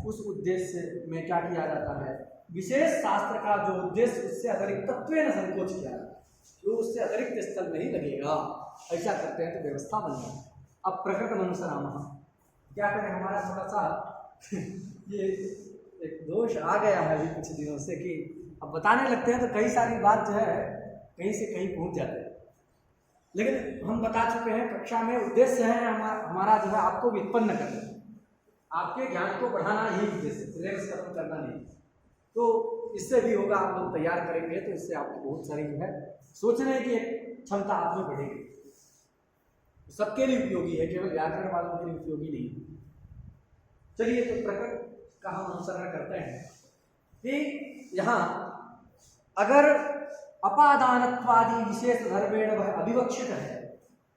उस उद्देश्य में क्या किया जाता है, विशेष शास्त्र का जो उद्देश्य उससे अतिरिक्तत्व संकोच किया जाता है, जो उससे अतिरिक्त स्थल में ही लगेगा। ऐसा करते हैं तो व्यवस्था बन जाए। अब प्रकृत मनुष्यराम क्या करें, हमारा थोड़ा सा ये एक दोष आ गया है अभी कुछ दिनों से कि अब बताने लगते हैं तो कई सारी बात जो है कहीं से कहीं पहुंच जाते हैं। लेकिन हम बता चुके हैं कक्षा में, उद्देश्य है हमारा जो है आपको व्युत्पन्न करना, आपके ज्ञान को बढ़ाना, यही उद्देश्य, सिलेबस खत्म करना नहीं। तो इससे भी होगा, आप लोग तैयार करेंगे तो इससे आपको बहुत सारी जो है सोचने की एक क्षमता आप में बढ़ेगी। सबके लिए उपयोगी है, केवल व्याकरण वालों के लिए उपयोगी नहीं। चलिए तो प्रकृत का हम अनुसरण करते हैं कि यहाँ अगर अपादानत्वादि विशेष धर्मेण वह अविवक्षित है,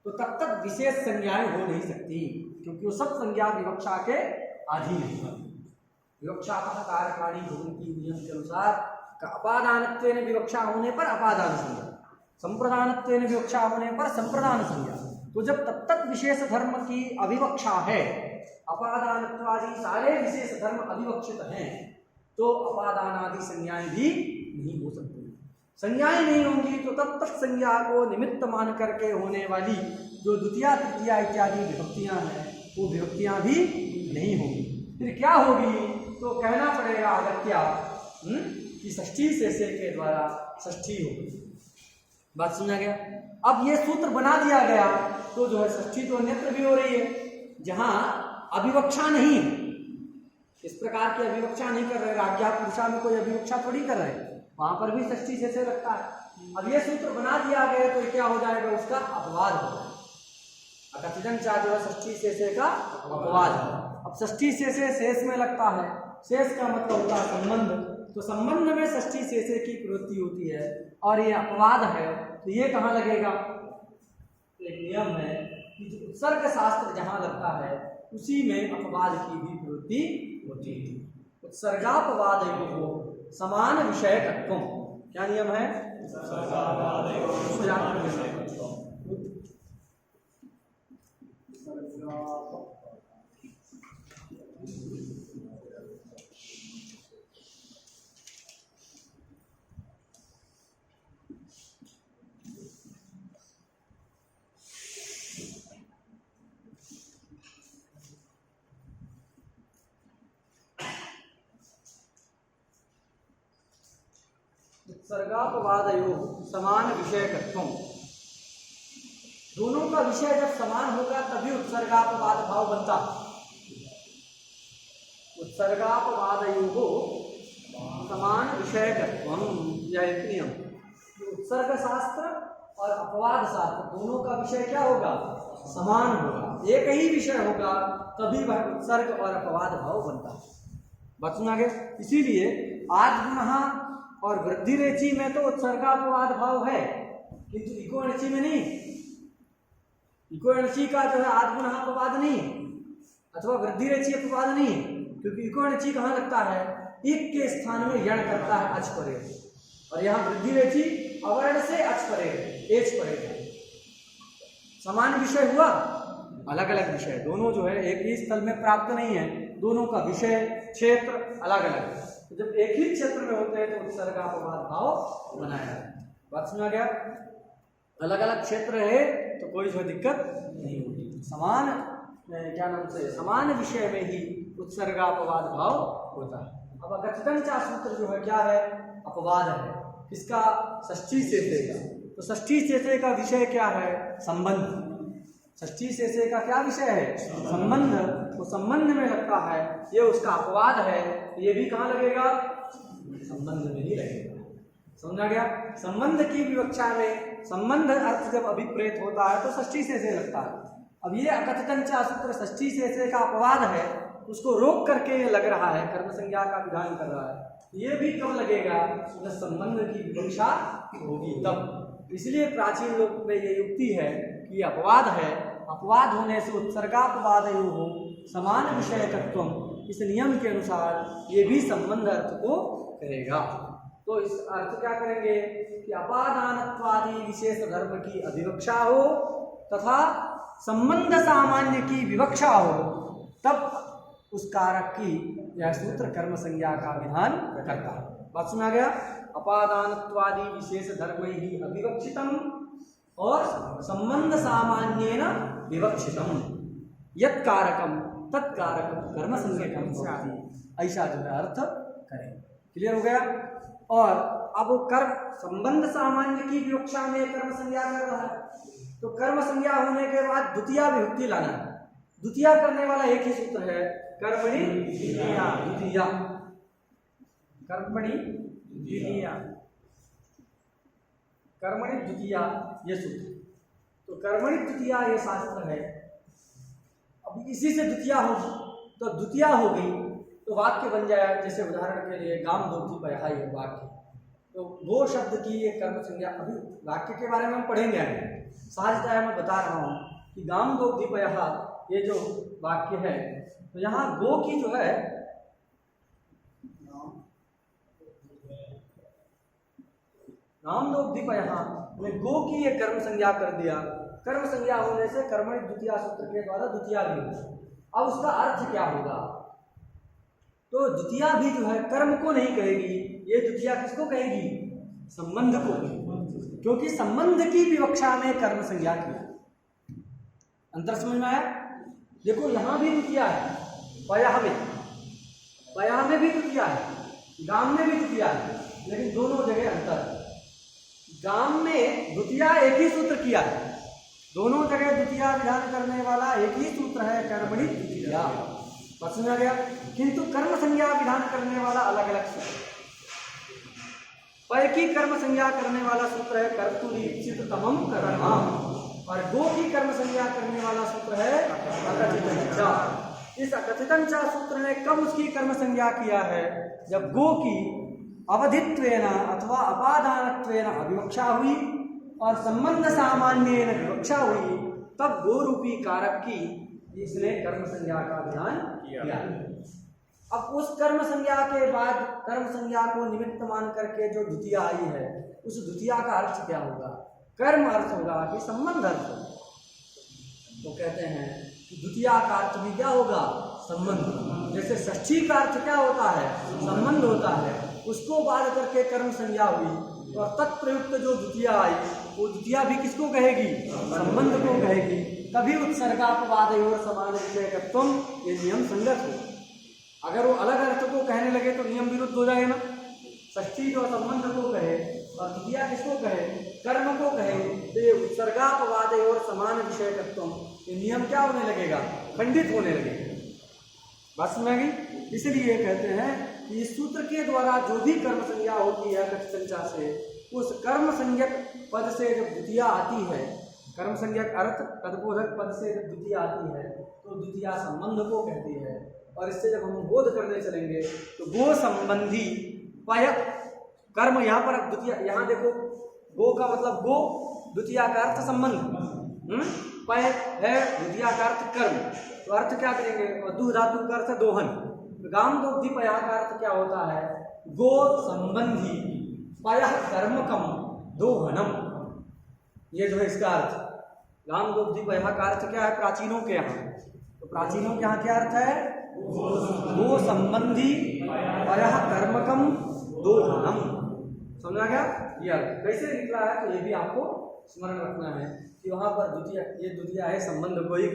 तो तब तक विशेष संज्ञाएं हो नहीं सकती, क्योंकि वो सब संज्ञा विवक्षा के अधीन है। विवक्षा कारकाणी भुवंती नियम के अनुसार अपादानत्वेन विवक्षा होने पर अपादान संज्ञा, संप्रदानत्वेन विवक्षा होने पर संप्रदान संज्ञा। तो जब तब तक विशेष धर्म की अविवक्षा है, अपादानत्वादि सारे विशेष धर्म अविवक्षित हैं, तो अपादान आदि संज्ञाएं भी नहीं हो सकती। संज्ञाएं नहीं होंगी तो तब तक संज्ञा को निमित्त मान करके होने वाली जो द्वितीया तृतीया इत्यादि विभक्तियां हैं, वो विभक्तियां भी नहीं होंगी। फिर क्या होगी? तो कहना पड़ेगा अगत्या कि षष्ठी से के द्वारा षष्ठी होगी। बात सुना गया? अब ये सूत्र बना दिया गया तो जो है षष्ठी तो अन्यत्र भी हो रही है, जहां अविवक्षा नहीं है। इस प्रकार की अविवक्षा नहीं कर रहे, राज्ञा पुरुषा में कोई अविवक्षा थोड़ी कर रहे, वहां पर भी षष्ठी से लगता है। अब ये सूत्र बना दिया गया तो क्या हो जाएगा? उसका अपवाद हो जाएगा। अकथितन चा जो है षष्ठी से का अपवाद है। अब षष्ठी से शेष में लगता है, शेष का मतलब होता है संबंध, तो संबंध में षष्ठी से की प्रवृत्ति होती है और ये अपवाद है, तो ये कहाँ लगेगा? एक नियम है कि जो उत्सर्ग शास्त्र जहां लगता है उसी में अपवाद की भी प्रवृत्ति होती है। उत्सर्गापवाद हो समान विषयकत्व, क्या नियम है? उत्सर्गापवादयो समान विषयकत्व, दोनों का विषय जब समान होगा तभी उत्सर्गापवाद भाव बनता। उत्सर्गापवादयो समान विषयकत्व, यह एक नियम। उत्सर्ग शास्त्र और अपवाद शास्त्र दोनों का विषय क्या होगा? समान होगा, एक ही विषय होगा, तभी वह उत्सर्ग और अपवाद भाव बनता है। बात सुना गया? इसीलिए आद्गुणः और वृद्धि रेची में तो उत्सर्गापवाद भाव है, किंतु इको अणची में नहीं। इको अणची का जो है आद्गुणः अपवाद नहीं, अथवा वृद्धि रेची अपवाद नहीं, क्योंकि इको अणची कहाँ लगता है? इक के स्थान में यण करता है अच परे, और यहाँ वृद्धि रेची अवर्ण से अच परे, एच परे। समान विषय हुआ, अलग अलग विषय, दोनों जो है एक ही स्थल में प्राप्त नहीं है, दोनों का विषय क्षेत्र अलग अलग है। तो जब एक ही क्षेत्र में होते हैं तो उत्सर्गापवाद भाव बनाया है। बात सुना गया? अलग अलग क्षेत्र है तो कोई जो दिक्कत नहीं होगी, समान क्या नाम से समान विषय में ही उत्सर्गापवाद भाव होता है। अब अकथितन चा सूत्र जो है क्या है? अपवाद है। किसका? षष्ठी से का। तो षष्ठी से का विषय क्या है? संबंध। षष्ठी से का क्या विषय है? संबंध। तो संबंध में लगता है, ये उसका अपवाद है, ये भी कहाँ लगेगा? संबंध में ही लगेगा। समझा गया? संबंध की विवक्षा में संबंध अर्थ जब अभिप्रेत होता है तो षष्ठी से लगता है। अब ये अकथितन चा सूत्र षष्ठी से का अपवाद है, उसको रोक करके ये लग रहा है, कर्म संज्ञा का विधान कर रहा है। ये भी कब लगेगा? जब संबंध की विवक्षा होगी तब। इसलिए प्राचीन लोक में ये युक्ति है कि अपवाद है, अपवाद होने से उत्सर्गापवादयो हो समान विषयकत्व, इस नियम के अनुसार ये भी संबंध अर्थ को करेगा। तो इस अर्थ क्या करेंगे कि अपादानत्वादि विशेष धर्म की अधिवक्षा हो तथा संबंध सामान्य की विवक्षा हो, तब उस कारक की यह सूत्र कर्म संज्ञा का विधान करता है। बात सुना गया? अपादानत्वादि विशेष धर्म ही अविवक्षितम और संबंध सामान्येन विवक्षितम यत् कारकम तत्कारकम कर्म संज्ञकम भवति, ऐसा जो है अर्थ करें। क्लियर हो गया? और अब कर्म संबंध सामान्य की विवक्षा में कर्म संज्ञा कर रहा है, तो कर्म संज्ञा होने के बाद द्वितीया विभक्ति लाना है। द्वितीया करने वाला एक ही सूत्र है, कर्मणि द्वितीया। द्वितीया कर्मणि द्वितीया, कर्मणि द्वितीया ये सूत्र। तो कर्मणि द्वितीया ये शास्त्र है। अब इसी से द्वितीया होगी, तो द्वितीया हो गई तो वाक्य बन जाए, जैसे उदाहरण के लिए गाम दोती पयाई है वाक्य। तो गो शब्द की ये कर्म संज्ञा, अभी वाक्य के बारे में हम पढ़ेंगे आगे। सहजतः मैं बता रहा हूँ कि गामदोग्धिपयः ये जो वाक्य है, तो यहाँ गो की जो है गामदोग्धिपयः में गो की ये कर्म संज्ञा कर दिया। कर्म संज्ञा होने से कर्मणि द्वितीया सूत्र के द्वारा द्वितीया भी होगा। अब उसका अर्थ क्या होगा? तो द्वितीया भी जो है कर्म को नहीं कहेगी, ये द्वितीया किसको कहेगी? संबंध को, क्योंकि संबंध की विवक्षा में कर्म संज्ञा किया। अंतर समझ में आया? देखो यहां भी द्वितीया है, पयः में भी द्वितीया है, गाम में भी द्वितीया है, लेकिन दोनों जगह अंतर है। गाम में द्वितीया एक ही सूत्र किया है, दोनों जगह द्वितीया विधान करने वाला एक ही सूत्र है, कर्मणि द्वितीया। समझ में आ गया? किंतु कर्म संज्ञा विधान करने वाला अलग अलग सूत्र। पय की कर्म संज्ञा करने वाला सूत्र है कर्तुरीप्सित तमम कर्मा, और गो की कर्म संज्ञा करने वाला सूत्र है अकथितंचा। इस अकथितंचा सूत्र ने कब उसकी कर्म संज्ञा किया है? जब गो की अवधित्वेन अथवा अपादानत्वेन अविवक्षा हुई और संबंध सामान्येन विवक्षा हुई, तब गो रूपी कारक की इसने कर्म संज्ञा का विधान किया। अब उस कर्म संज्ञा के बाद कर्म संज्ञा को निमित्त मान करके जो द्वितीया आई है, उस द्वितीया का अर्थ क्या होगा? कर्म अर्थ होगा कि संबंध अर्थ होगा। तो कहते हैं कि द्वितीया का अर्थ भी क्या होगा? संबंध। जैसे षष्ठी का अर्थ क्या होता है? संबंध होता है। उसको बाध करके कर्म संज्ञा हुई और तत्प्रयुक्त जो द्वितीया आई, वो द्वितीया भी किसको कहेगी? संबंध को कहेगी। तभी उत्सर्गापवादयोर समान विषयकत्वम, ये नियम संगत हो। अगर वो अलग अर्थ को कहने लगे तो नियम विरुद्ध हो जाएगा ना। षष्ठी जो संबंध को कहे और द्वितीया किसको कहे? कर्म को कहे, तो ये उत्सर्गापवादयोर समान विषयकत्वम, ये नियम क्या होने लगेगा? खंडित होने लगेगा। बस में गई। इसलिए कहते हैं कि इस सूत्र के द्वारा जो भी कर्म संज्ञा होती है कथितंचा से, उस कर्म संज्ञक पद से जब द्वितीया आती है, कर्म संज्ञक अर्थ तदबोधक पद से जब द्वितीया आती है, तो द्वितीया संबंध को कहती है। और इससे जब हम बोध करने चलेंगे तो गो संबंधी पय कर्म, यहाँ पर द्वितीया, यहाँ देखो गो का मतलब गो, द्वितीया का अर्थ संबंध, पय है द्वितीया का अर्थ कर्म, तो अर्थ क्या करेंगे? और दु धातु का अर्थ दोहन। गामदोग्धिपयः का अर्थ क्या होता है? गो संबंधी पयः कर्मकम दोहनम, ये जो है इसका अर्थ। गामदोग्धिपयः का अर्थ क्या है प्राचीनों के यहाँ? तो प्राचीनों के यहाँ क्या अर्थ है? गो संबंधी पयः कर्मकम दोहनम। समझा गया? ये कैसे निकला है? तो ये भी आपको स्मरण रखना है कि वहां पर द्वितीय, ये द्वितीय है संबंध को, एक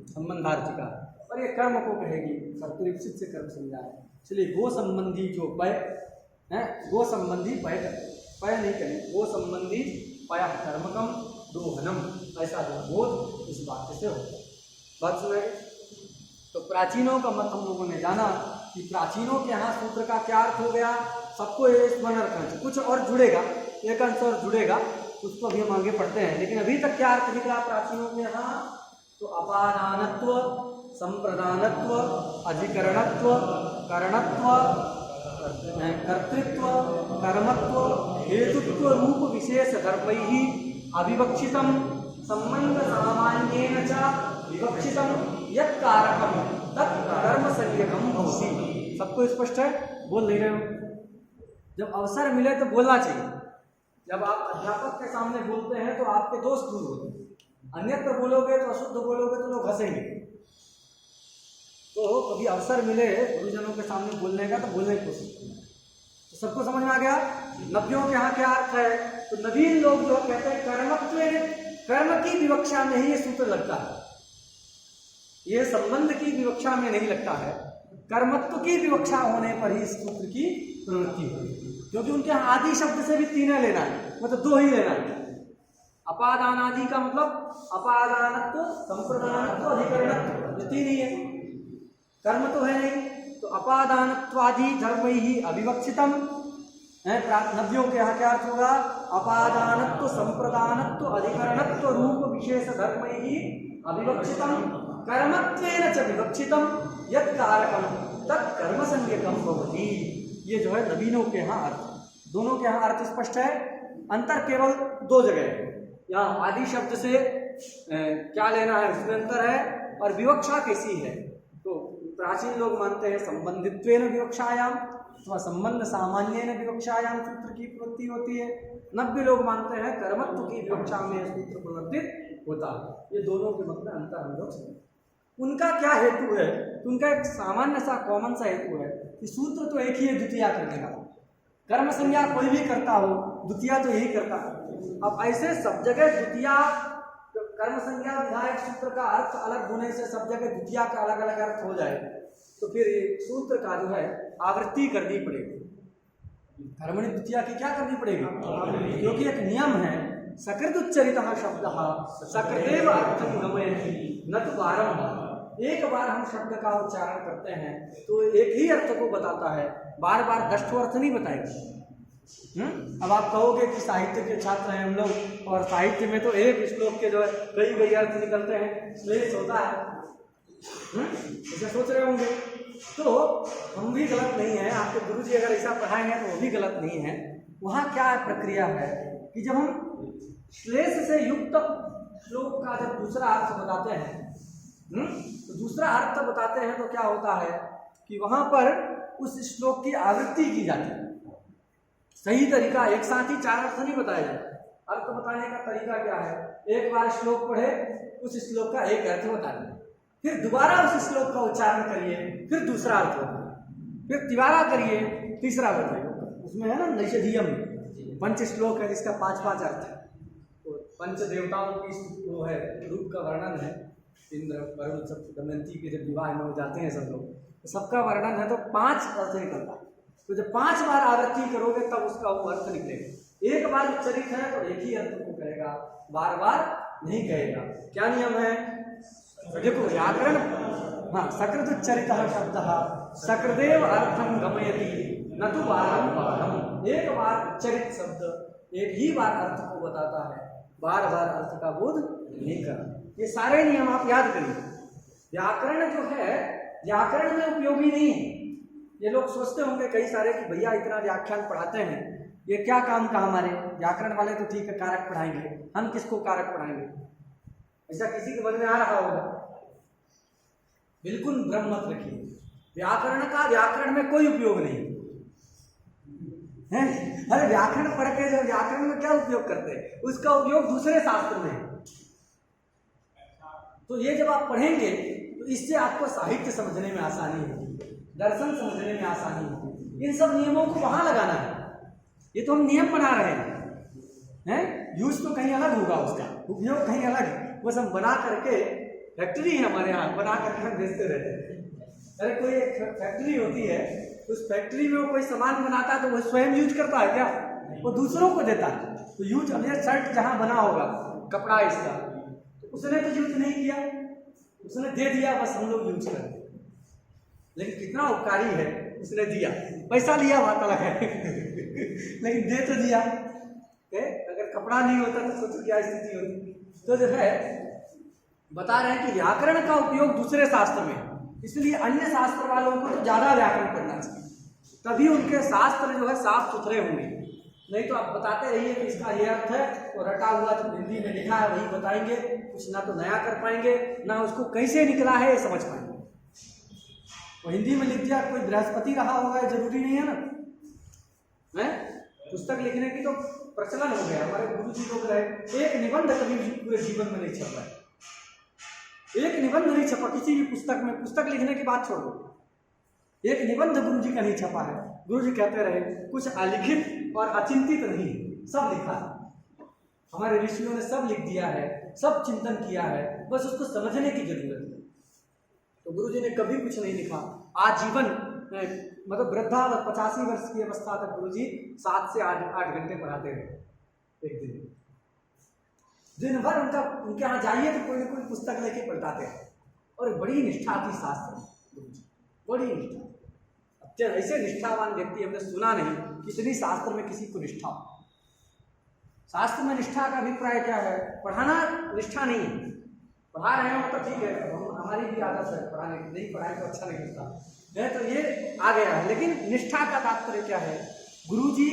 संबंधार्थिका, और ये कर्म को कहेगी, कर्तृप्सित से कर्म संज्ञा है। इसलिए गो संबंधी जो पय है, गो संबंधी पय नहीं करें, गो संबंधी पय कर्मकम दोहनम, ऐसा जो बोध इस वाक्य से होता है। बात सुनाई? तो प्राचीनों का मत हम लोगों ने जाना कि प्राचीनों के यहाँ सूत्र का क्या अर्थ हो गया, सबको ये स्मरण रखना चाहिए। कुछ और जुड़ेगा, एक अंश और जुड़ेगा, उसको भी हम आगे पढ़ते हैं, लेकिन अभी तक क्या अर्थ निकला प्राचीनों के यहाँ? तो अपादानत्व, संप्रदानत्व, अधिकरणत्व, करणत्व, कर्तृत्व, कर्मत्व, हेतुत्व रूप विशेष धर्मैः अविवक्षितम संबंध सामान्येन च विवक्षितम यत् कारकम तत् कर्म संज्ञकम भवति। सबको स्पष्ट है? बोल नहीं रहे हो? जब अवसर मिले तो बोलना चाहिए। जब आप अध्यापक के सामने बोलते हैं तो आपके दोष दूर होते हैं, अन्यत्र बोलोगे तो अशुद्ध बोलोगे तो लोग हंसेंगे। तो कभी अवसर मिले गुरुजनों के सामने बोलने का तो बोलने की कोशिश करें। तो सबको समझ में आ गया नबियों के यहाँ क्या अर्थ है? तो नवीन लोग जो कहते हैं कर्मत्व, कर्म की विवक्षा में ही ये सूत्र लगता है, ये संबंध की विवक्षा में नहीं लगता है, कर्मत्व की विवक्षा होने पर ही इस सूत्र की प्रवृत्ति होगी। क्योंकि उनके यहाँ आदि शब्द से भी तीन लेना है, मतलब दो ही लेना है। अपादानादि का मतलब अपादानत्व, संप्रदानत्व, अधिकरणत्व, ये तीन ही है, कर्म तो है नहीं। तो अपादानत्वादि धर्म ही अविवक्षितम है। नव्यों के यहाँ क्या अर्थ होगा? अपादानत्व, संप्रदानत्व, अधिकरणत्व रूप विशेष धर्म ही अविवक्षितम कर्मत्वेन च विवक्षितम यत् कारकम तत् कर्म संज्ञकम भवति। ये जो है नवीनों के यहाँ अर्थ। दोनों के यहाँ अर्थ स्पष्ट है। अंतर केवल दो जगह है। यहाँ आदि शब्द से क्या लेना है उसमें अंतर है, और विवक्षा कैसी है। तो प्राचीन लोग मानते हैं संबंधित्वेन विवक्षायाम अथवा संबंध सामान्येन विवक्षायाम सूत्र की प्रवृत्ति होती है। नव्य लोग मानते हैं कर्मत्व की विवक्षा में सूत्र प्रवर्तित होता है। ये दोनों के मत में अंतर हम लोग समझते। उनका क्या हेतु है? तो उनका एक सामान्य सा कॉमन सा हेतु है कि सूत्र तो एक ही है द्वितीया करने का। कर्म संज्ञा कोई भी करता हो, द्वितीया तो यही करता है। अब ऐसे सब जगह द्वितीया कर्म संज्ञा विधायक सूत्र का अर्थ अलग होने से सब जगह द्वितीया का अलग अलग अर्थ हो जाए तो फिर सूत्र का जो है आवृत्ति करनी पड़ेगी। कर्मणि द्वितीया की क्या करनी पड़ेगी? क्योंकि एक नियम है सकृत उच्चरित शब्द सकृदेव अर्थं गमयति न तो बारंबार। एक बार हम शब्द का उच्चारण करते हैं तो एक ही अर्थ को बताता है, बार बार 10 अर्थ नहीं बताएगा। अब आप कहोगे कि साहित्य के छात्र हैं हम लोग और साहित्य में तो एक श्लोक के जो है कई अर्थ निकलते हैं, श्लेष होता है, ऐसा सोच रहे होंगे। तो हम भी गलत नहीं है, आपके गुरुजी अगर ऐसा पढ़ाएंगे तो वो भी गलत नहीं है। वहाँ क्या प्रक्रिया है कि जब हम श्लेष से युक्त श्लोक का जब दूसरा अर्थ बताते हैं तो दूसरा अर्थ बताते हैं तो क्या होता है कि वहां पर उस श्लोक की आवृत्ति की जाती है। सही तरीका एक साथ ही 4 अर्थ नहीं बताया जाता। अर्थ बताने का तरीका क्या है? एक बार श्लोक पढ़े, उस श्लोक का एक अर्थ बता दें, फिर दोबारा उस श्लोक का उच्चारण करिए, फिर दूसरा अर्थ बताइए, फिर तिबारा करिए, तीसरा बताइए। उसमें है ना निषेधियम 5 श्लोक है जिसका 5-5 अर्थ है। तो पंच देवताओं की वो है रूप का वर्णन है। इंद्र वरुण सब दमयंती के जब विवाह में हो जाते हैं सब लोग, तो सबका वर्णन है तो 5 अर्थ निकलता है। तो जब 5 बार आवृत्ति करोगे तब उसका वो अर्थ निकलेगा। एक बार उच्चरित है तो एक ही अर्थ को कहेगा, बार बार नहीं कहेगा। क्या नियम है? देखो व्याकरण, हाँ, सकृत उच्चरित शब्द सकृदेव अर्थं गमयति न तो बारंबार। एक बार उच्चरित शब्द एक ही बार अर्थ को बताता है, बार बार अर्थ का बोध नहीं करना। ये सारे नियम आप याद करिए। व्याकरण जो है व्याकरण में उपयोगी नहीं है। ये लोग सोचते होंगे कई सारे कि भैया इतना व्याख्यान पढ़ाते हैं, ये क्या काम का हमारे व्याकरण वाले तो ठीक है कारक पढ़ाएंगे, हम किसको कारक पढ़ाएंगे? ऐसा किसी के मन में आ रहा होगा। बिल्कुल भ्रम मत रखिए। व्याकरण का व्याकरण में कोई उपयोग नहीं है। अरे व्याकरण पढ़ के जो व्याकरण में क्या उपयोग करते हैं, उसका उपयोग दूसरे शास्त्र में है। तो ये जब आप पढ़ेंगे तो इससे आपको साहित्य समझने में आसानी होगी, दर्शन समझने में आसानी होगी। इन सब नियमों को वहां लगाना है। ये तो हम नियम बना रहे हैं, यूज तो कहीं अलग होगा, उसका उपयोग कहीं अलग है। बस हम बना करके, फैक्ट्री है हमारे यहाँ, बना करके हम बेचते रहते हैं। अरे कोई एक फैक्ट्री होती है, उस फैक्ट्री में वो कोई सामान बनाता है तो वो स्वयं यूज करता है क्या? वो दूसरों को देता है। तो यूज, अब ये शर्ट जहाँ बना होगा कपड़ा इसका, तो उसने तो यूज नहीं किया, उसने दे दिया, बस हम लोग यूज करते। लेकिन कितना उपकारी है, उसने दिया, पैसा लिया बात अलग है लेकिन दे तो दिया। अगर कपड़ा नहीं होता तो सोचो क्या स्थिति होती। तो जो है बता रहे हैं कि व्याकरण का उपयोग दूसरे शास्त्र में, इसलिए अन्य शास्त्र वालों को तो ज्यादा व्याकरण पढ़ना चाहिए, तभी उनके शास्त्र जो है साफ सुथरे होंगे। नहीं तो आप बताते रहिए कि इसका ये अर्थ है, तो रटा हुआ जो हिंदी में लिखा है वही बताएंगे, कुछ ना तो नया कर पाएंगे, ना उसको कैसे निकला है ये समझ पाएंगे। वो हिंदी में लिख दिया, कोई बृहस्पति रहा होगा, जरूरी नहीं है ना। पुस्तक लिखने की तो प्रचलन हो गया। हमारे गुरु जी लोग रहे, एक निबंध कभी पूरे जीवन में नहीं छपा है। एक निबंध नहीं छपा किसी भी पुस्तक में। पुस्तक लिखने की बात छोड़ दो, एक निबंध गुरु जी का नहीं छपा है। गुरु जी कहते रहे कुछ अलिखित और अचिंतित नहीं, सब लिखा है। हमारे ऋषियों ने सब लिख दिया है, सब चिंतन किया है, बस उसको समझने की जरूरत है। तो गुरु जी ने कभी कुछ नहीं लिखा। आजीवन मतलब वृद्धा 85 वर्ष की अवस्था तक गुरु जी 7 से 8 घंटे पढ़ाते रहे एक दिन भर। उनके यहाँ जाइए तो कोई ना कोई पुस्तक लेके पढ़ाते हैं। और बड़ी निष्ठा थी शास्त्र में गुरु जी, बड़ी निष्ठा। अत्यंत ऐसे निष्ठावान व्यक्ति हमने सुना नहीं कितनी शास्त्र में किसी को निष्ठा। शास्त्र में निष्ठा का अभिप्राय क्या है? पढ़ाना निष्ठा नहीं है। पढ़ा रहे हो तो ठीक है, हमारी भी आदत है पढ़ाने की, नहीं पढ़ाए तो अच्छा नहीं लगता है, तो ये आ गया है। लेकिन निष्ठा का तात्पर्य क्या है गुरुजी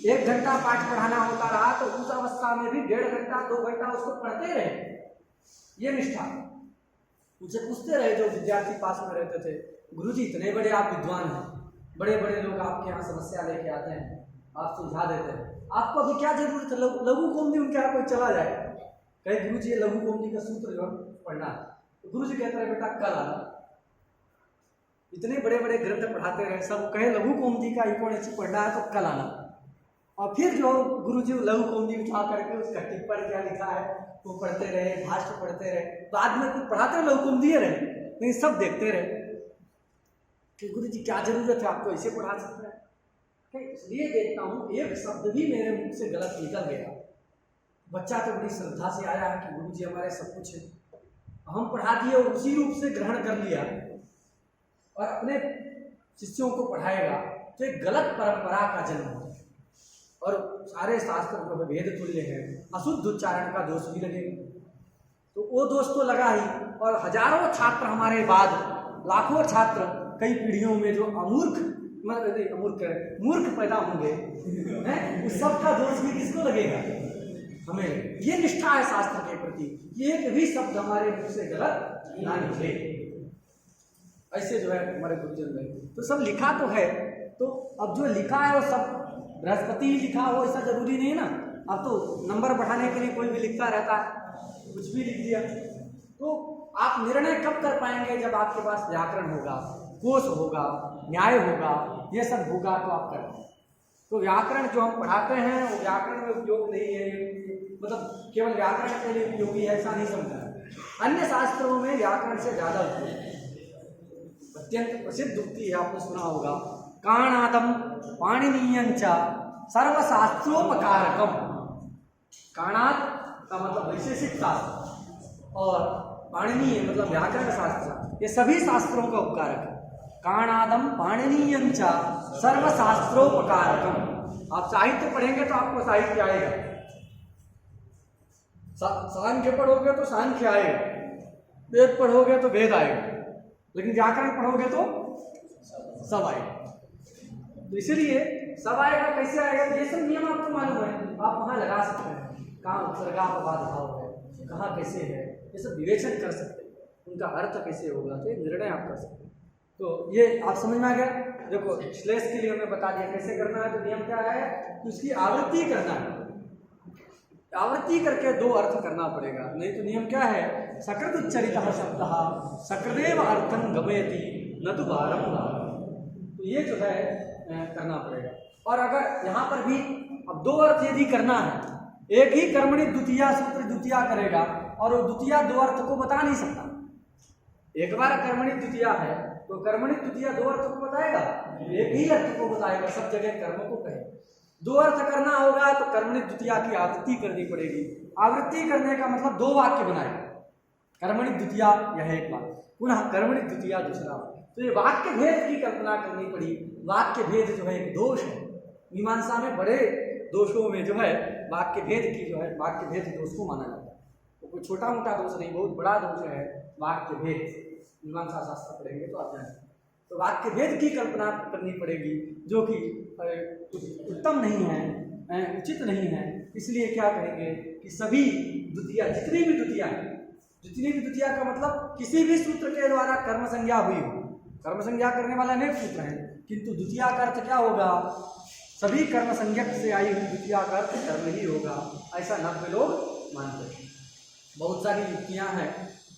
1 घंटा पाठ पढ़ाना होता रहा तो उस अवस्था में भी 1.5 घंटा 2 घंटा उसको पढ़ते रहे। ये निष्ठा। उनसे पूछते रहे जो विद्यार्थी पास में रहते थे, गुरुजी इतने बड़े आप विद्वान हैं, बड़े बड़े लोग आपके यहाँ समस्या लेके आते हैं, आप सुलझा देते हैं, आपको अभी क्या जरूरत है लघु कोमनी उनके यहाँ कोई चला जाए, कहे गुरुजी ये लघु कोमनी का सूत्र जो पढ़ना है, तो गुरुजी कहते रहे बेटा कल आना। इतने बड़े बड़े ग्रंथ पढ़ाते रहे, सब कहे लघु कोमनी का इकोनॉमिक्स पढ़ना है तो कल आना। और फिर जो गुरुजी लघु कोमनी उठा करके उसका टिप्पणी क्या लिखा है वो पढ़ते रहे, भाष्य पढ़ते रहे, बाद में कुछ पढ़ाते रहे लघु कोमनी रहे, लेकिन सब देखते रहे कि गुरुजी क्या जरूरत है, आपको ऐसे पढ़ा सकते हैं। इसलिए देखता हूँ एक शब्द भी मेरे मुख से गलत निकल गया, बच्चा तो बड़ी श्रद्धा से आया है कि गुरुजी हमारे सब कुछ है, हम पढ़ा दिए और उसी रूप से ग्रहण कर लिया और अपने शिष्यों को पढ़ाएगा तो एक गलत परंपरा का जन्म हो और सारे शास्त्र जो वेद तुल्य है, अशुद्ध उच्चारण का दोष भी लगेगा। तो वो दोष तो लगा ही, और हजारों छात्र हमारे बाद, लाखों छात्र कई पीढ़ियों में जो मूर्ख पैदा होंगे हैं, उस सब का दोष भी किसको लगेगा? हमें। ये निष्ठा है शास्त्र के प्रति, एक भी शब्द हमारे मुख से गलत ना निकले। ऐसे जो है हमारे गुरुजन ने तो सब लिखा तो है, तो अब जो लिखा है वो सब बृहस्पति लिखा हो ऐसा जरूरी नहीं है ना। अब तो नंबर बढ़ाने के लिए कोई भी लिखता रहता है, कुछ भी लिख दिया। तो आप निर्णय कब कर पाएंगे? जब आपके पास व्याकरण होगा, कोश होगा, न्याय होगा, ये सब होगा तो आप करें। तो व्याकरण जो हम पढ़ाते हैं वो व्याकरण में उपयोग नहीं है, मतलब केवल व्याकरण के लिए उपयोगी है ऐसा नहीं समझा। अन्य शास्त्रों में व्याकरण से ज्यादा उपयोग है। अत्यंत प्रसिद्ध उक्ति है, आपने सुना होगा, काणादम पाणिनीयंच सर्वशास्त्रोपकारकम। काणाद का मतलब वैशेषिक शास्त्र और पाणिनीय मतलब व्याकरण शास्त्र, ये सभी शास्त्रों का उपकारक है। काणादम पाणिनीयंच सर्वशास्त्रोपकारकम। आप साहित्य पढ़ेंगे तो आपको साहित्य आएगा, सांख्य पढ़ोगे तो सांख्य आएगा, वेद पढ़ोगे तो वेद आएगा, लेकिन व्याकरण पढ़ोगे तो सब आएगा। तो इसलिए सब आएगा, कैसे आएगा? तो ये सब नियम आपको मालूम है, आप वहां लगा सकते हैं, कहाँ उत्सर्गा अपवाद भाव है, कहाँ कैसे है, ये सब विवेचन कर सकते हैं, उनका अर्थ कैसे होगा, तो ये निर्णय आप कर सकते हैं। तो ये आप समझ में आ गया। देखो श्लेष के लिए हमें बता दिया कैसे करना है, तो नियम क्या है कि उसकी आवृत्ति करना है, आवृत्ति करके 2 अर्थ करना पड़ेगा। नहीं तो नियम क्या है, सकृत उच्चरित शब्द सकृदेव अर्थम गमयति न तो बारंबार। तो ये जो है करना पड़ेगा। और अगर यहाँ पर भी अब 2 अर्थ यदि करना है, एक ही कर्मणि द्वितीया सूत्र द्वितीया करेगा और वो द्वितीया 2 अर्थ को बता नहीं सकता। एक बार कर्मणि द्वितीया है तो कर्मणि द्वितीया 2 अर्थ को बताएगा, एक ही अर्थ को बताएगा, सब जगह कर्म को कहे। 2 अर्थ करना होगा तो कर्मणि द्वितीया की आवृत्ति करनी पड़ेगी। आवृत्ति करने का मतलब 2 वाक्य बनाएगा, कर्मणि द्वितीया यह एक बात, पुनः कर्मणि द्वितीया दूसरा। तो ये वाक्य भेद की कल्पना करनी पड़ी। वाक्य भेद जो है एक दोष है, मीमांसा में बड़े दोषों में जो है वाक्य भेद की जो है वाक्य भेद दोष को माना जाता है। तो कोई छोटा मोटा दोष नहीं, बहुत बड़ा दोष है वाक्य भेद। मीमांसा शास्त्र पढ़ेंगे तो आप जानेंगे। तो वाक्य भेद की कल्पना करनी पड़ेगी जो कि उत्तम नहीं है, उचित नहीं है। इसलिए क्या कहेंगे कि सभी द्वितीया, जितनी भी द्वितीया है, जितनी भी द्वितीया का मतलब किसी भी सूत्र के द्वारा कर्म संज्ञा हुई हो, कर्म संज्ञा करने वाला अनेक सूत्र हैं, किंतु द्वितीया का अर्थ क्या होगा? सभी कर्म संज्ञक से आई हुई द्वितीया का अर्थ कर्म ही होगा, ऐसा 90 लोग मानते हैं। बहुत सारी युक्तियां हैं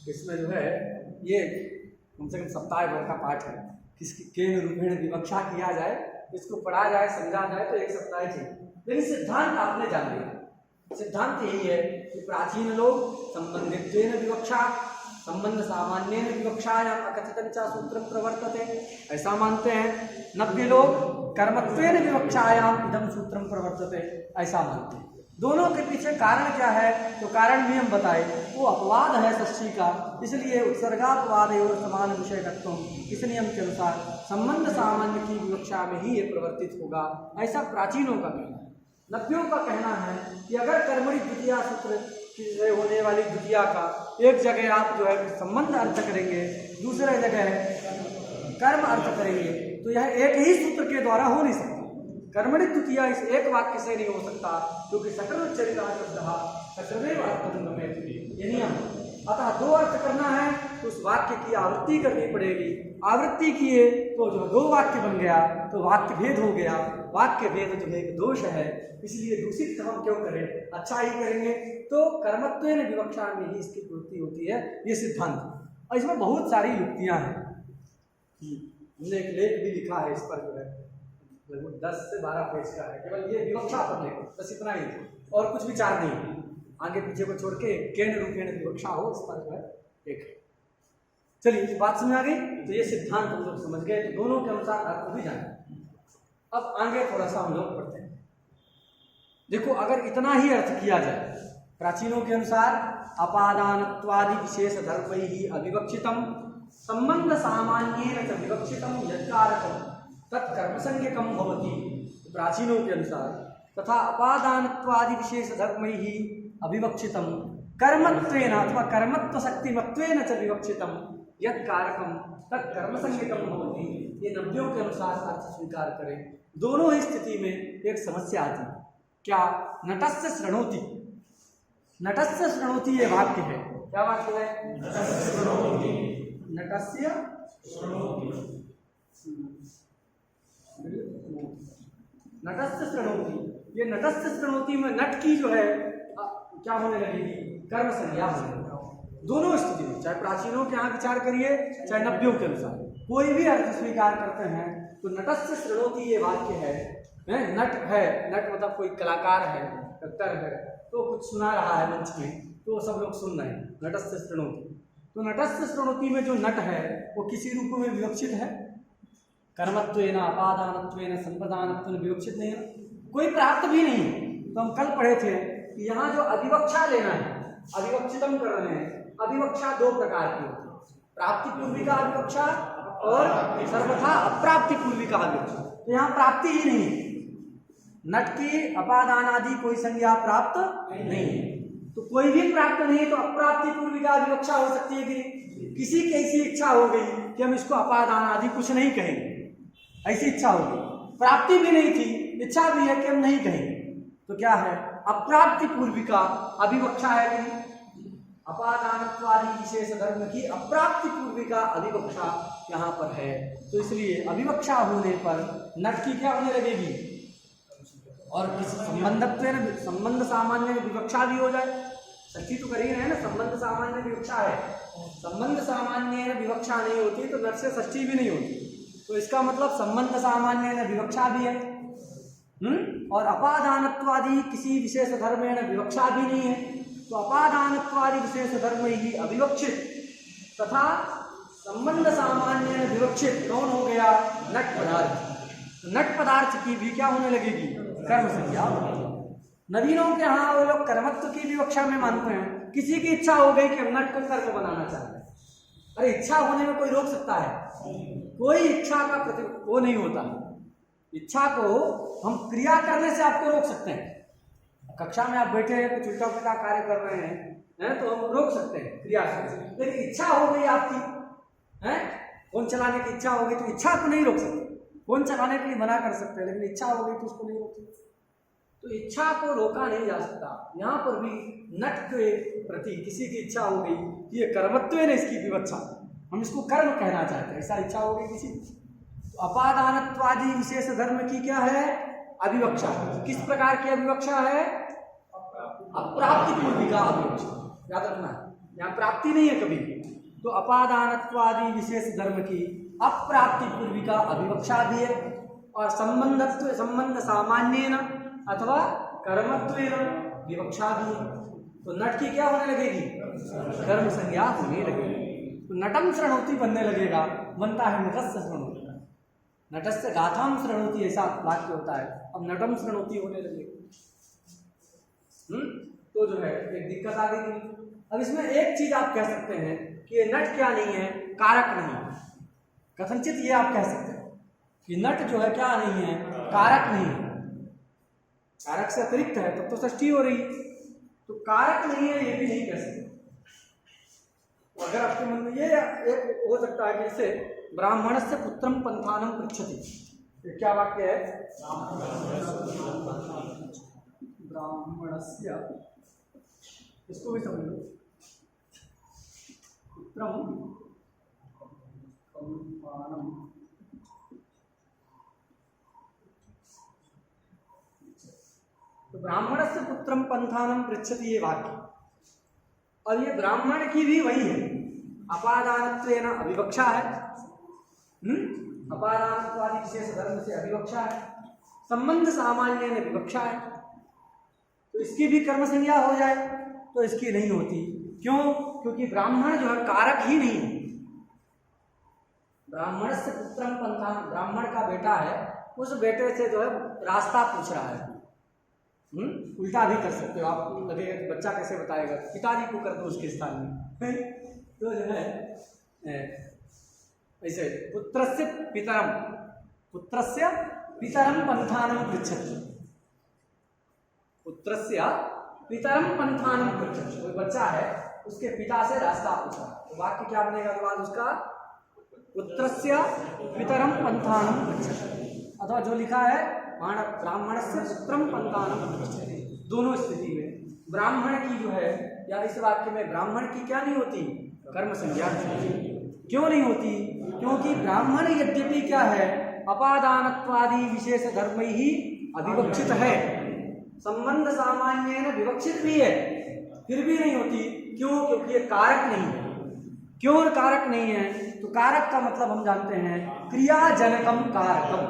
इसमें जो है, ये कम से कम सप्ताह भर का पाठ है, किसकी केन रूपेण विवक्षा किया जाए, इसको पढ़ा जाए, समझा जाए तो 1 सप्ताह चाहिए। लेकिन सिद्धांत आपने जान लिया। सिद्धांत यही है कि प्राचीन लोग संबंधित्वेन विवक्षा, संबंध सामान्येन विवक्षायां अकथितं च सूत्रं प्रवर्तते, ऐसा मानते हैं। 90 लोग कर्मत्वेन विवक्षायां इदं सूत्रं प्रवर्तते, ऐसा मानते हैं। दोनों के पीछे कारण क्या है? तो कारण भी हम बताए, वो अपवाद है षष्ठी का, इसलिए उत्सर्गापवाद और समान विषयकत्व, इस नियम के अनुसार संबंध सामान्य की विवक्षा में ही ये प्रवर्तित होगा, ऐसा प्राचीनों का कहना है। 90 का कहना है कि अगर कर्मणि द्वितीया सूत्र से होने वाली द्वितीया का एक जगह आप जो है संबंध अर्थ करेंगे, दूसरे जगह कर्म अर्थ करेंगे, तो यह एक ही सूत्र के द्वारा हो नहीं सकता। कर्मणि द्वितीया इस एक वाक्य से नहीं हो सकता, क्योंकि सकलोच्चरिता शब्दः सकलेव अर्थगम्यते, ये नियम। अतः दो अर्थ करना है तो उस वाक्य की आवृत्ति करनी पड़ेगी। आवृत्ति किए तो जो दो वाक्य बन गया तो वाक्य भेद हो गया। वाक्य भेद जो है एक दोष है, इसलिए दूषित हम क्यों करें, अच्छा ही करेंगे। तो कर्मत्वेन विवक्षा में ही इसकी पूर्ति होती है, ये सिद्धांत। और इसमें बहुत सारी युक्तियां हैं। हमने एक लेख भी लिखा है इस पर, जो है लगभग 10 से 12 पेज का है, केवल ये विवक्षा पर लेख, बस इतना ही, और कुछ विचार नहीं, आगे पीछे को छोड़ के केंद्र रूपेण विवक्षा हो, इस पर जो है एक। चलिए बात समझ आ गई, तो ये सिद्धांत हम लोग समझ गए, तो दोनों के अनुसार अर्थ भी जाने। अब आगे थोड़ा सा हम लोग पढ़ते हैं। देखो, अगर इतना ही अर्थ किया जाए, प्राचीनों के अनुसार अपादानत्वादि विशेष धर्मैः अविवक्षितम संबंध सामान्येन च विवक्षितम यत्कारकम तत्कर्मसंज्ञकम भवति। प्राचीनों के अनुसार तथा अपादानत्वादि विशेष धर्मैः अविवक्षितम कर्मत्वेन अथवा कर्मत्व शक्तिमत्वेन च विवक्षितम यत्कारकम तत्कर्मसंज्ञकम भवति। ये नव्यों के अनुसार अर्थ स्वीकार करें। दोनों ही स्थिति में एक समस्या आती है। क्या? नटस्य शृणोति, नटस्य शृणोति ये वाक्य है। क्या वाक्य है? नटस्य शृणोति। नटस्य शृणोति, ये नटस्य शृणोति में नट की जो है क्या होने लगेगी? कर्म संज्ञा होने लगेगी। दोनों स्थिति में, चाहे प्राचीनों के यहाँ विचार करिए, चाहे नव्यों के अनुसार, कोई भी अर्थ स्वीकार करते हैं तो नटस्य शृणोति ये वाक्य है। नट है, नट मतलब कोई कलाकार है, एक्टर है, तो कुछ सुना रहा है मंच में, तो सब लोग सुन रहे हैं, नटस्य शृणोति। तो नटस्य शृणोति में जो नट है वो किसी रूप में विवक्षित है? कर्मत्वेन अपादानत्वेन संप्रदानत्वेन विवक्षित नहीं है, कोई प्राप्त भी नहीं। तो हम कल पढ़े थे कि यहाँ जो अविवक्षा लेना है, अविवक्षितम कर रहे हैं। अविवक्षा दो प्रकार की होती है, प्राप्ति पूर्विका अविवक्षा और सर्वथा अप्राप्ति पूर्विका अविवक्षा। तो यहाँ प्राप्ति ही नहीं है, नट की अपादान आदि कोई संज्ञा प्राप्त नहीं है। तो कोई भी प्राप्त नहीं है तो अप्राप्ति पूर्विका विवक्षा हो सकती है कि किसी की ऐसी इच्छा हो गई कि हम इसको अपादान आदि कुछ नहीं कहेंगे, ऐसी इच्छा हो गई, प्राप्ति भी नहीं थी, इच्छा भी है कि हम नहीं कहेंगे, तो क्या है? अप्राप्ति पूर्विका अविवक्षा है कि अपादानत्वादि विशेष धर्म की अप्राप्ति पूर्विका अविवक्षा यहाँ पर है। तो इसलिए अविवक्षा होने पर नट की क्या होने लगेगी? और किसी संबंध सामान्य विवक्षा भी हो जाए। सच्ची तो करिए है ना, संबंध सामान्य विवक्षा है, संबंध सामान्य विवक्षा नहीं होती तो नट से षष्ठी भी नहीं होती। तो इसका मतलब संबंध सामान्य विवक्षा भी है, और अपादानत्वादि किसी विशेष धर्मेण विवक्षा भी नहीं है। तो अपादानत्वादि विशेष धर्म ही अविवक्षित तथा संबंध सामान्य विवक्षित कौन हो गया? नट पदार्थ। नट पदार्थ की भी क्या होने लगेगी? कर्म संज्ञा। नवीनों के यहाँ वो लोग कर्मत्व की विवक्षा में मानते हैं। किसी की इच्छा हो गई कि हम नट को कर्म बनाना चाहते हैं, अरे इच्छा होने में कोई रोक सकता है? कोई इच्छा का वो नहीं होता। इच्छा को हम क्रिया करने से आपको रोक सकते हैं। कक्षा में आप बैठे हैं, कुछ उल्टा पुल्टा कार्य कर रहे हैं, तो हम रोक सकते हैं क्रिया से। लेकिन इच्छा हो गई आपकी, है फोन चलाने की इच्छा हो गई, तो इच्छा को नहीं रोक सकते। फोन चलाने के लिए मना कर सकते हैं, लेकिन इच्छा हो गई तो उसको नहीं रोक सकते। तो इच्छा को रोका नहीं जा सकता। यहाँ पर भी नट के प्रति किसी की इच्छा हो गई कि ये कर्मत्व है ना, इसकी विवक्षा, हम इसको कर्म कहना चाहते हैं, ऐसा इच्छा हो गई किसी। तो अपादानत्वादि विशेष धर्म की क्या है? अविवक्षा। किस प्रकार की अविवक्षा है? अप्राप्ति पूर्विका अविवक्षा। याद रखना है, यहाँ प्राप्ति नहीं है कभी। तो अपादानत्वादि विशेष धर्म की अप्राप्ति पूर्विका अविवक्षा भी है, और संबंध सामान्येन अथवा कर्मत्वेन विवक्षा भी है। तो नट की क्या होने लगेगी? कर्म संज्ञा होने लगेगी। तो नटम शृणोति बनने लगेगा, बनता है नटस्य शृणोति। नटस्य गाथाम शृणोति ऐसा वाक्य होता है, अब नटम शृणोति होने लगेगा। तो जो है एक दिक्कत आ गई। अब इसमें एक चीज आप कह सकते हैं कि ये नट क्या नहीं है? कारक नहीं है। कथनचित ये आप कह सकते हैं कि नट जो है क्या नहीं है? कारक नहीं है। कारक से अतिरिक्त है, तब तो षष्ठी हो रही। तो कारक नहीं है ये भी नहीं कह सकते। अगर आपके मन में ये एक हो सकता है कि जैसे ब्राह्मण से पुत्रम पंथानम पृच्छति, ये क्या वाक्य है? ब्राह्मणस्य, इसको भी समझ लो। पुत्रम पंथानम, तो ब्राह्मणस्य पुत्रम पंथानम पृच्छति, ये वाक्य। और ये ब्राह्मण की भी वही है, अपादानत्वेन अविवक्षा है। अपादानत्वादि विशेष धर्म से अविवक्षा है, संबंध सामान्य ने विवक्षा है, तो इसकी भी कर्म संज्ञा हो जाए तो इसकी नहीं होती। क्यों? क्योंकि ब्राह्मण जो है कारक ही नहीं है। ब्राह्मण से पुत्रम पंथान, ब्राह्मण का बेटा है, उस बेटे से जो है रास्ता पूछ रहा है। उल्टा भी कर सकते हो आप, लगेगा कि बच्चा कैसे बताएगा, पिताजी को कर दो उसके स्थान में। तो जो है ऐसे पुत्रस्य पितरम, पुत्रस्य पितरम पंथानम पृच्छति, पुत्रस्य पितरम पंथानम पृच्छति। कोई बच्चा है, उसके पिता से रास्ता पूछा, तो वाक्य क्या बनेगा बाद उसका? पुत्रस्य पितरम पंथानम पृच्छति, अथवा जो लिखा है ब्राह्मणस्य पुत्रम पंथानम पृच्छति। दोनों स्थिति में ब्राह्मण की जो है, या इस वाक्य में ब्राह्मण की क्या नहीं होती? कर्म संज्ञा। क्यों नहीं होती? क्योंकि ब्राह्मण यद्यपि क्या है, अपादानत्वादि विशेष धर्म ही अविवक्षित है, संबंध सामान्य न विवक्षित भी है, फिर भी नहीं होती। क्यों? क्योंकि ये कारक नहीं है। क्यों कारक नहीं है? तो कारक का मतलब हम जानते हैं क्रियाजनकम कारकम,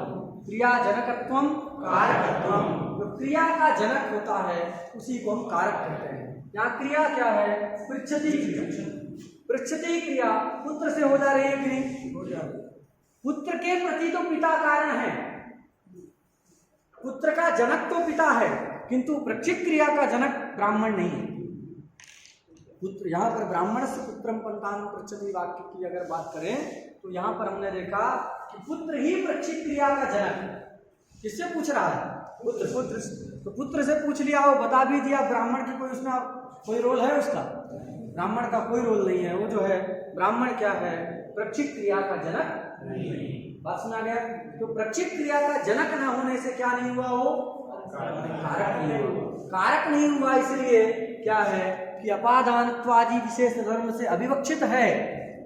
क्रियाजनकत्वम कारकत्वम। जो क्रिया का जनक होता है उसी को हम कारक कहते हैं। यहाँ क्रिया क्या है? पृच्छति क्रिया। पृच्छति क्रिया पुत्र से हो जा रही है कि नहीं? हो जा रही। पुत्र के प्रति तो पिता कारण है, पुत्र का जनक तो पिता है, किंतु पृच्छित क्रिया का जनक ब्राह्मण नहीं है। पुत्र, यहाँ पर ब्राह्मण से पुत्रम पंथानम पृच्छति वाक्य की अगर बात करें तो यहाँ पर हमने देखा कि पुत्र ही पृच्छित क्रिया का जनक है। किससे पूछ रहा है? पुत्र। पुत्र तो पुत्र से पूछ लिया, वो बता भी दिया। ब्राह्मण की कोई उसमें कोई रोल है उसका? ब्राह्मण का कोई रोल नहीं है। वो जो है ब्राह्मण क्या है? पृच्छित क्रिया का जनक नहीं। बात सुना गया? तो पृच्छित क्रिया का जनक न होने से क्या नहीं हुआ? वो कारक नहीं हुआ। कारक नहीं हुआ इसलिए क्या है कि अपादानत्वादि विशेष धर्म से अविवक्षित है,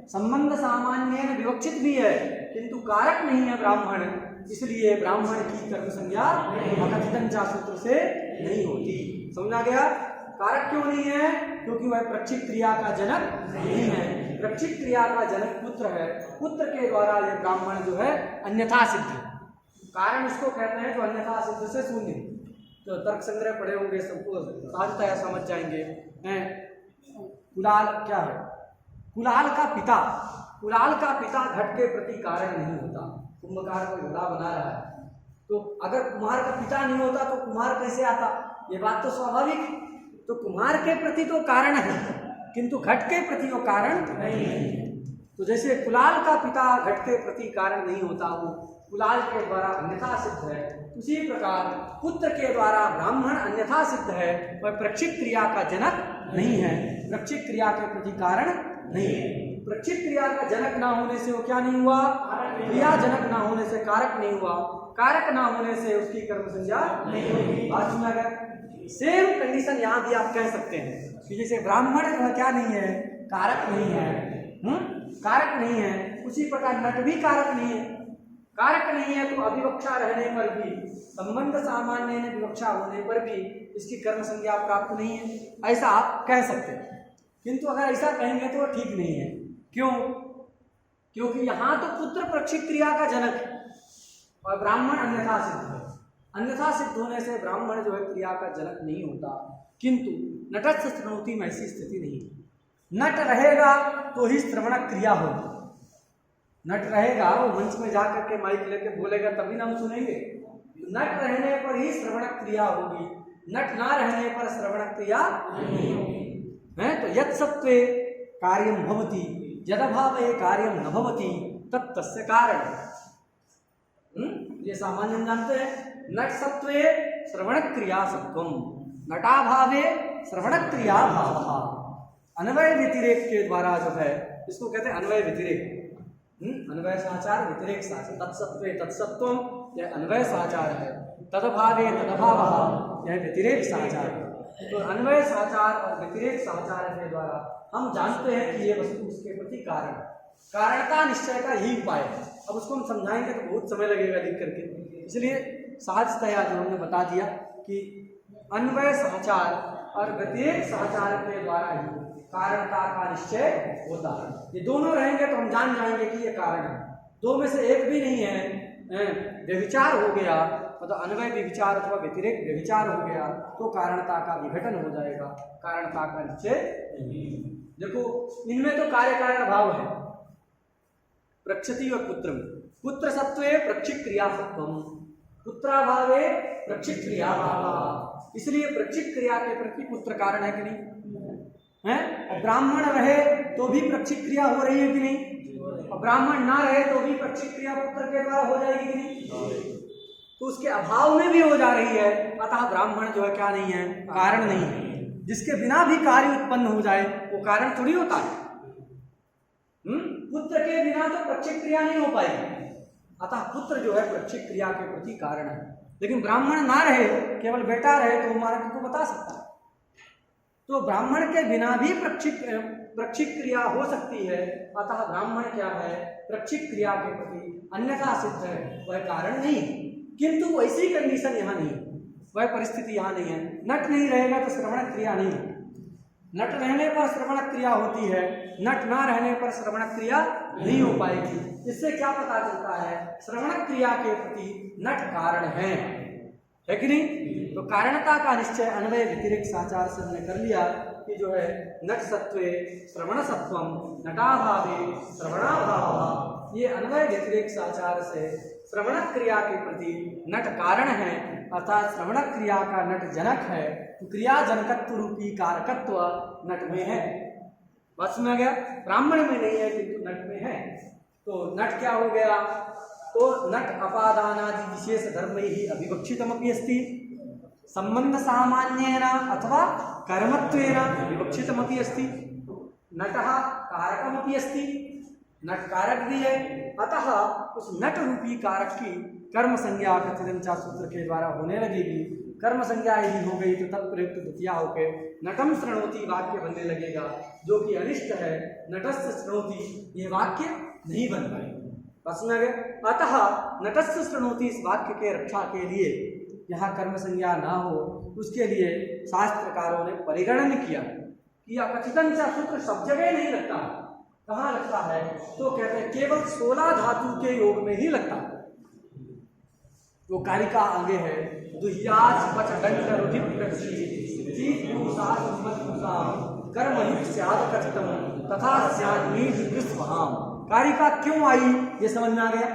संबंध सामान्य में विवक्षित भी है, किंतु कारक नहीं है ब्राह्मण, इसलिए ब्राह्मण की कर्म संज्ञा अकथितंचा सूत्र से नहीं होती। समझा गया? कारक क्यों नहीं है? क्योंकि वह पृच्छित क्रिया का जनक नहीं है। पृच्छित क्रिया का जनक पुत्र है, पुत्र के द्वारा यह ब्राह्मण जो है अन्यथा सिद्ध है। कारण उसको कहते हैं जो अन्यथा सिद्ध से शून्य। तो तर्क संग्रह पढ़े होंगे, सबको सहजतया समझ जाएंगे। कुलाल क्या है? कुलाल का पिता, कुलाल का पिता घट के प्रति कारण नहीं होता। कुंभकार को घोड़ा बना रहा है, तो अगर कुम्हार का पिता नहीं होता तो कुम्हार कैसे आता? ये बात तो स्वाभाविक। तो कुम्हार के प्रति तो कारण है, किंतु घट के प्रति वो कारण नहीं है। तो जैसे कुलाल का पिता घट के प्रति कारण नहीं होता, वो कुलाल के द्वारा अन्यथा सिद्ध है, उसी प्रकार पुत्र के द्वारा ब्राह्मण अन्यथा सिद्ध है, वह पृच्छित क्रिया का जनक नहीं है, पृच्छित क्रिया के प्रति कारण नहीं है। पृच्छित क्रिया का जनक ना होने से वो क्या नहीं हुआ? क्रिया जनक ना होने से कारक नहीं हुआ, कारक ना होने से उसकी कर्म संज्ञा नहीं होगी। बात सुना गया? सेम कंडीशन यहाँ भी आप कह सकते हैं कि जैसे ब्राह्मण जो है क्या नहीं है? कारक नहीं है, कारक नहीं है, उसी प्रकार नट भी कारक नहीं है। कारक नहीं है तो अविवक्षा रहने पर भी, संबंध सामान्य में विवक्षा होने पर भी इसकी कर्म संज्ञा प्राप्त नहीं है, ऐसा आप कह सकते हैं। किंतु अगर ऐसा कहेंगे तो ठीक नहीं है। क्यों? क्योंकि यहाँ तो पुत्र पृच्छित क्रिया का जनक है और ब्राह्मण अन्यथा सिद्ध है। अन्यथा सिद्ध होने से ब्राह्मण जो है क्रिया का जनक नहीं होता, किंतु नटस्थ श्रृणोति में ऐसी स्थिति नहीं है। नट रहेगा तो ही श्रवण क्रिया होगी। नट रहेगा, वो मंच में जाकर के माइक लेके बोलेगा तभी ना हम सुनेंगे। नट रहने पर ही श्रवण क्रिया होगी, नट ना रहने पर श्रवण क्रिया नहीं होगी। है तो यत् सत्वे कार्यम भवति यदभावे कार्यम न भवति तत्तस्य कारण। ये सामान्य हम जानते हैं। नट सत्वे श्रवण क्रिया सत्वम, नटाभावे श्रवण क्रिया भावः। अन्वय व्यतिरेक के द्वारा जो है इसको कहते हैं अन्वय व्यतिरेक। अन्वय साचार व्यतिरेक साचार। तत्सत्वे तत्सत्वम यह अन्वय साचार है। तदभावे तदभावः यह व्यतिरेक साचार है। तो अन्वय साचार और व्यतिरेक साचार के द्वारा हम जानते हैं कि ये वस्तु उसके प्रति कारण, कारणता निश्चय का यही उपाय है। अब उसको हम समझाएंगे तो बहुत समय लगेगा लिख करके, इसलिए सहजतया जो हमने बता दिया कि अन्वय साचार और व्यतिरेक साचार के द्वारा ही कारणता का निश्चय होता है। ये दोनों रहेंगे तो हम जान जाएंगे कि ये कारण है। दो में से एक भी नहीं है, व्यभिचार हो गया मतलब अन्वय व्यभिचार अथवा व्यतिरेक व्यभिचार हो गया तो कारणता का विघटन हो जाएगा, कारणता का निश्चय नहीं। देखो इनमें तो कार्य कारण भाव है, प्रक्षति और पुत्र में। पुत्र सत्वे प्रक्षिक क्रिया सत्वम, पुत्राभावे प्रक्षिक क्रिया भाव। इसलिए प्रक्षिक क्रिया के प्रति पुत्र कारण है कि नहीं है, और ब्राह्मण रहे तो भी प्रक्षिक क्रिया हो रही है कि नहीं, और ब्राह्मण ना रहे तो भी प्रक्षिक क्रिया पुत्र के द्वारा हो जाएगी कि नहीं, तो उसके अभाव में भी हो जा रही है। अतः ब्राह्मण जो है क्या नहीं है, कारण नहीं है। जिसके बिना भी कार्य उत्पन्न हो जाए वो कारण थोड़ी होता है। पुत्र के बिना तो प्रक्षिक क्रिया नहीं हो पाएगी, अतः पुत्र जो है प्रक्षिक क्रिया के प्रति कारण है। लेकिन ब्राह्मण ना रहे, केवल बेटा रहे तो मार्ग को बता सकता है। तो ब्राह्मण के बिना भी प्रक्षिक क्रिया हो सकती है, अतः ब्राह्मण क्या है, प्रक्षिक क्रिया के प्रति अन्यथा सिद्ध है, वह कारण नहीं। किंतु वैसी कंडीशन यहाँ नहीं, वह परिस्थिति यहाँ नहीं है। नट नहीं रहेगा तो श्रवण क्रिया नहीं है, नट रहने पर श्रवण क्रिया होती है, नट ना रहने पर श्रवण क्रिया नहीं हो पाएगी। इससे क्या पता चलता है, श्रवण क्रिया के प्रति नट कारण है कि नहीं। तो कारणता का निश्चय अन्वय व्यतिरेक साचार से हमने कर लिया कि जो है नट सत्वे श्रवण सत्वम नटाभावे श्रवणाभाव, ये अन्वय व्यतिरेक साचार से श्रवण क्रिया के प्रति नट कारण है, अर्थात श्रवण क्रिया का नट जनक है। तो क्रिया जनकत्व रूपी कारकत्व नट में है। बस में आ गया, ब्राह्मण में नहीं है किंतु नट में है। तो नट क्या हो गया, तो नट अपादानादि विशेष धर्म ही अविवक्षितमपि अस्ति, संबंध सामान्येन अथवा कर्मत्वेन विवक्षितमपि अस्ति, नटः कारकमपि अस्ति, नट कारक भी है। अतः उस नट रूपी कारक की कर्म संज्ञा कथितंचा सूत्र के द्वारा होने लगेगी। कर्म संज्ञा यदि हो गई तो तब प्रयुक्त द्वितीया होकर नटम शृणोति वाक्य बनने लगेगा, जो कि अनिष्ट है। नटस्य शृणोति ये वाक्य नहीं बन पाएगा। अतः नटस्य शृणोति इस वाक्य के रक्षा के लिए यहाँ कर्म संज्ञा ना हो, उसके लिए शास्त्रकारों ने परिगणन किया कि कथितंचा सूत्र सब जगह नहीं लगता। कहाँ लगता है, तो कहते हैं केवल 16 धातु के योग में ही लगता है। वो कारिका आगे है, दुह्याच पच दंड रुधिर प्रक्षि जीत पुरुषार्थ मत पुरुषाम कर्म युक्त स्याद कथितम तथा स्याद नीज विश्वहाम। कारिका क्यों आई ये समझ में आ गया,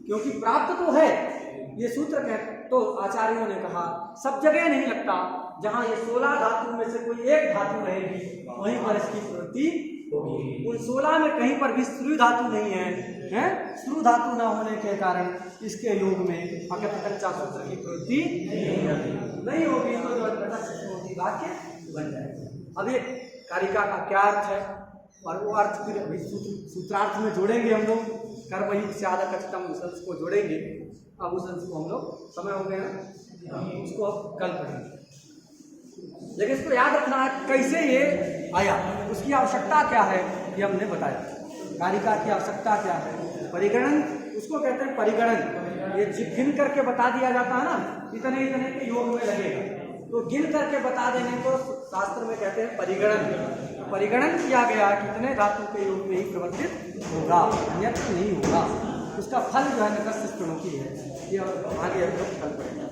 क्योंकि प्राप्त तो है ये सूत्र कहते। तो आचार्यों ने कहा सब जगह नहीं लगता, जहां ये 16 धातु में से कोई एक धातु रहेगी वहीं पर इसकी प्रवृत्ति होगी। उन 16 में कहीं पर भी श्रु धातु नहीं है, श्रु धातु न होने के कारण इसके योग में अकथितंचा सूत्र की प्रवृत्ति नहीं होगी, तो जो वाक्य बन जाएगा। अब ये कारिका का क्या अर्थ है और वो अर्थ फिर अभी सूत्रार्थ में जोड़ेंगे हम लोग, कर्मयुक्त स्याद कथितम उस अंश को जोड़ेंगे। अब उस अंश को हम लोग समय हो गया ना, उसको अब कल पढ़ेंगे। लेकिन इसको याद रखना है कैसे ये आया, उसकी आवश्यकता क्या है ये हमने बताया। कारिका की आवश्यकता क्या है, परिगणन उसको कहते हैं। परिगणन ये गिन करके बता दिया जाता है ना, इतने इतने के योग में लगेगा, तो गिन करके बता देने को शास्त्र में कहते हैं परिगणन। परिगणन किया गया कितने धातु के योग में ही प्रवर्तित होगा, अन्यत्र नहीं होगा। उसका फल जो है नटस्य शृणोति है, ये आगे हम लोग कल पढ़ेंगे।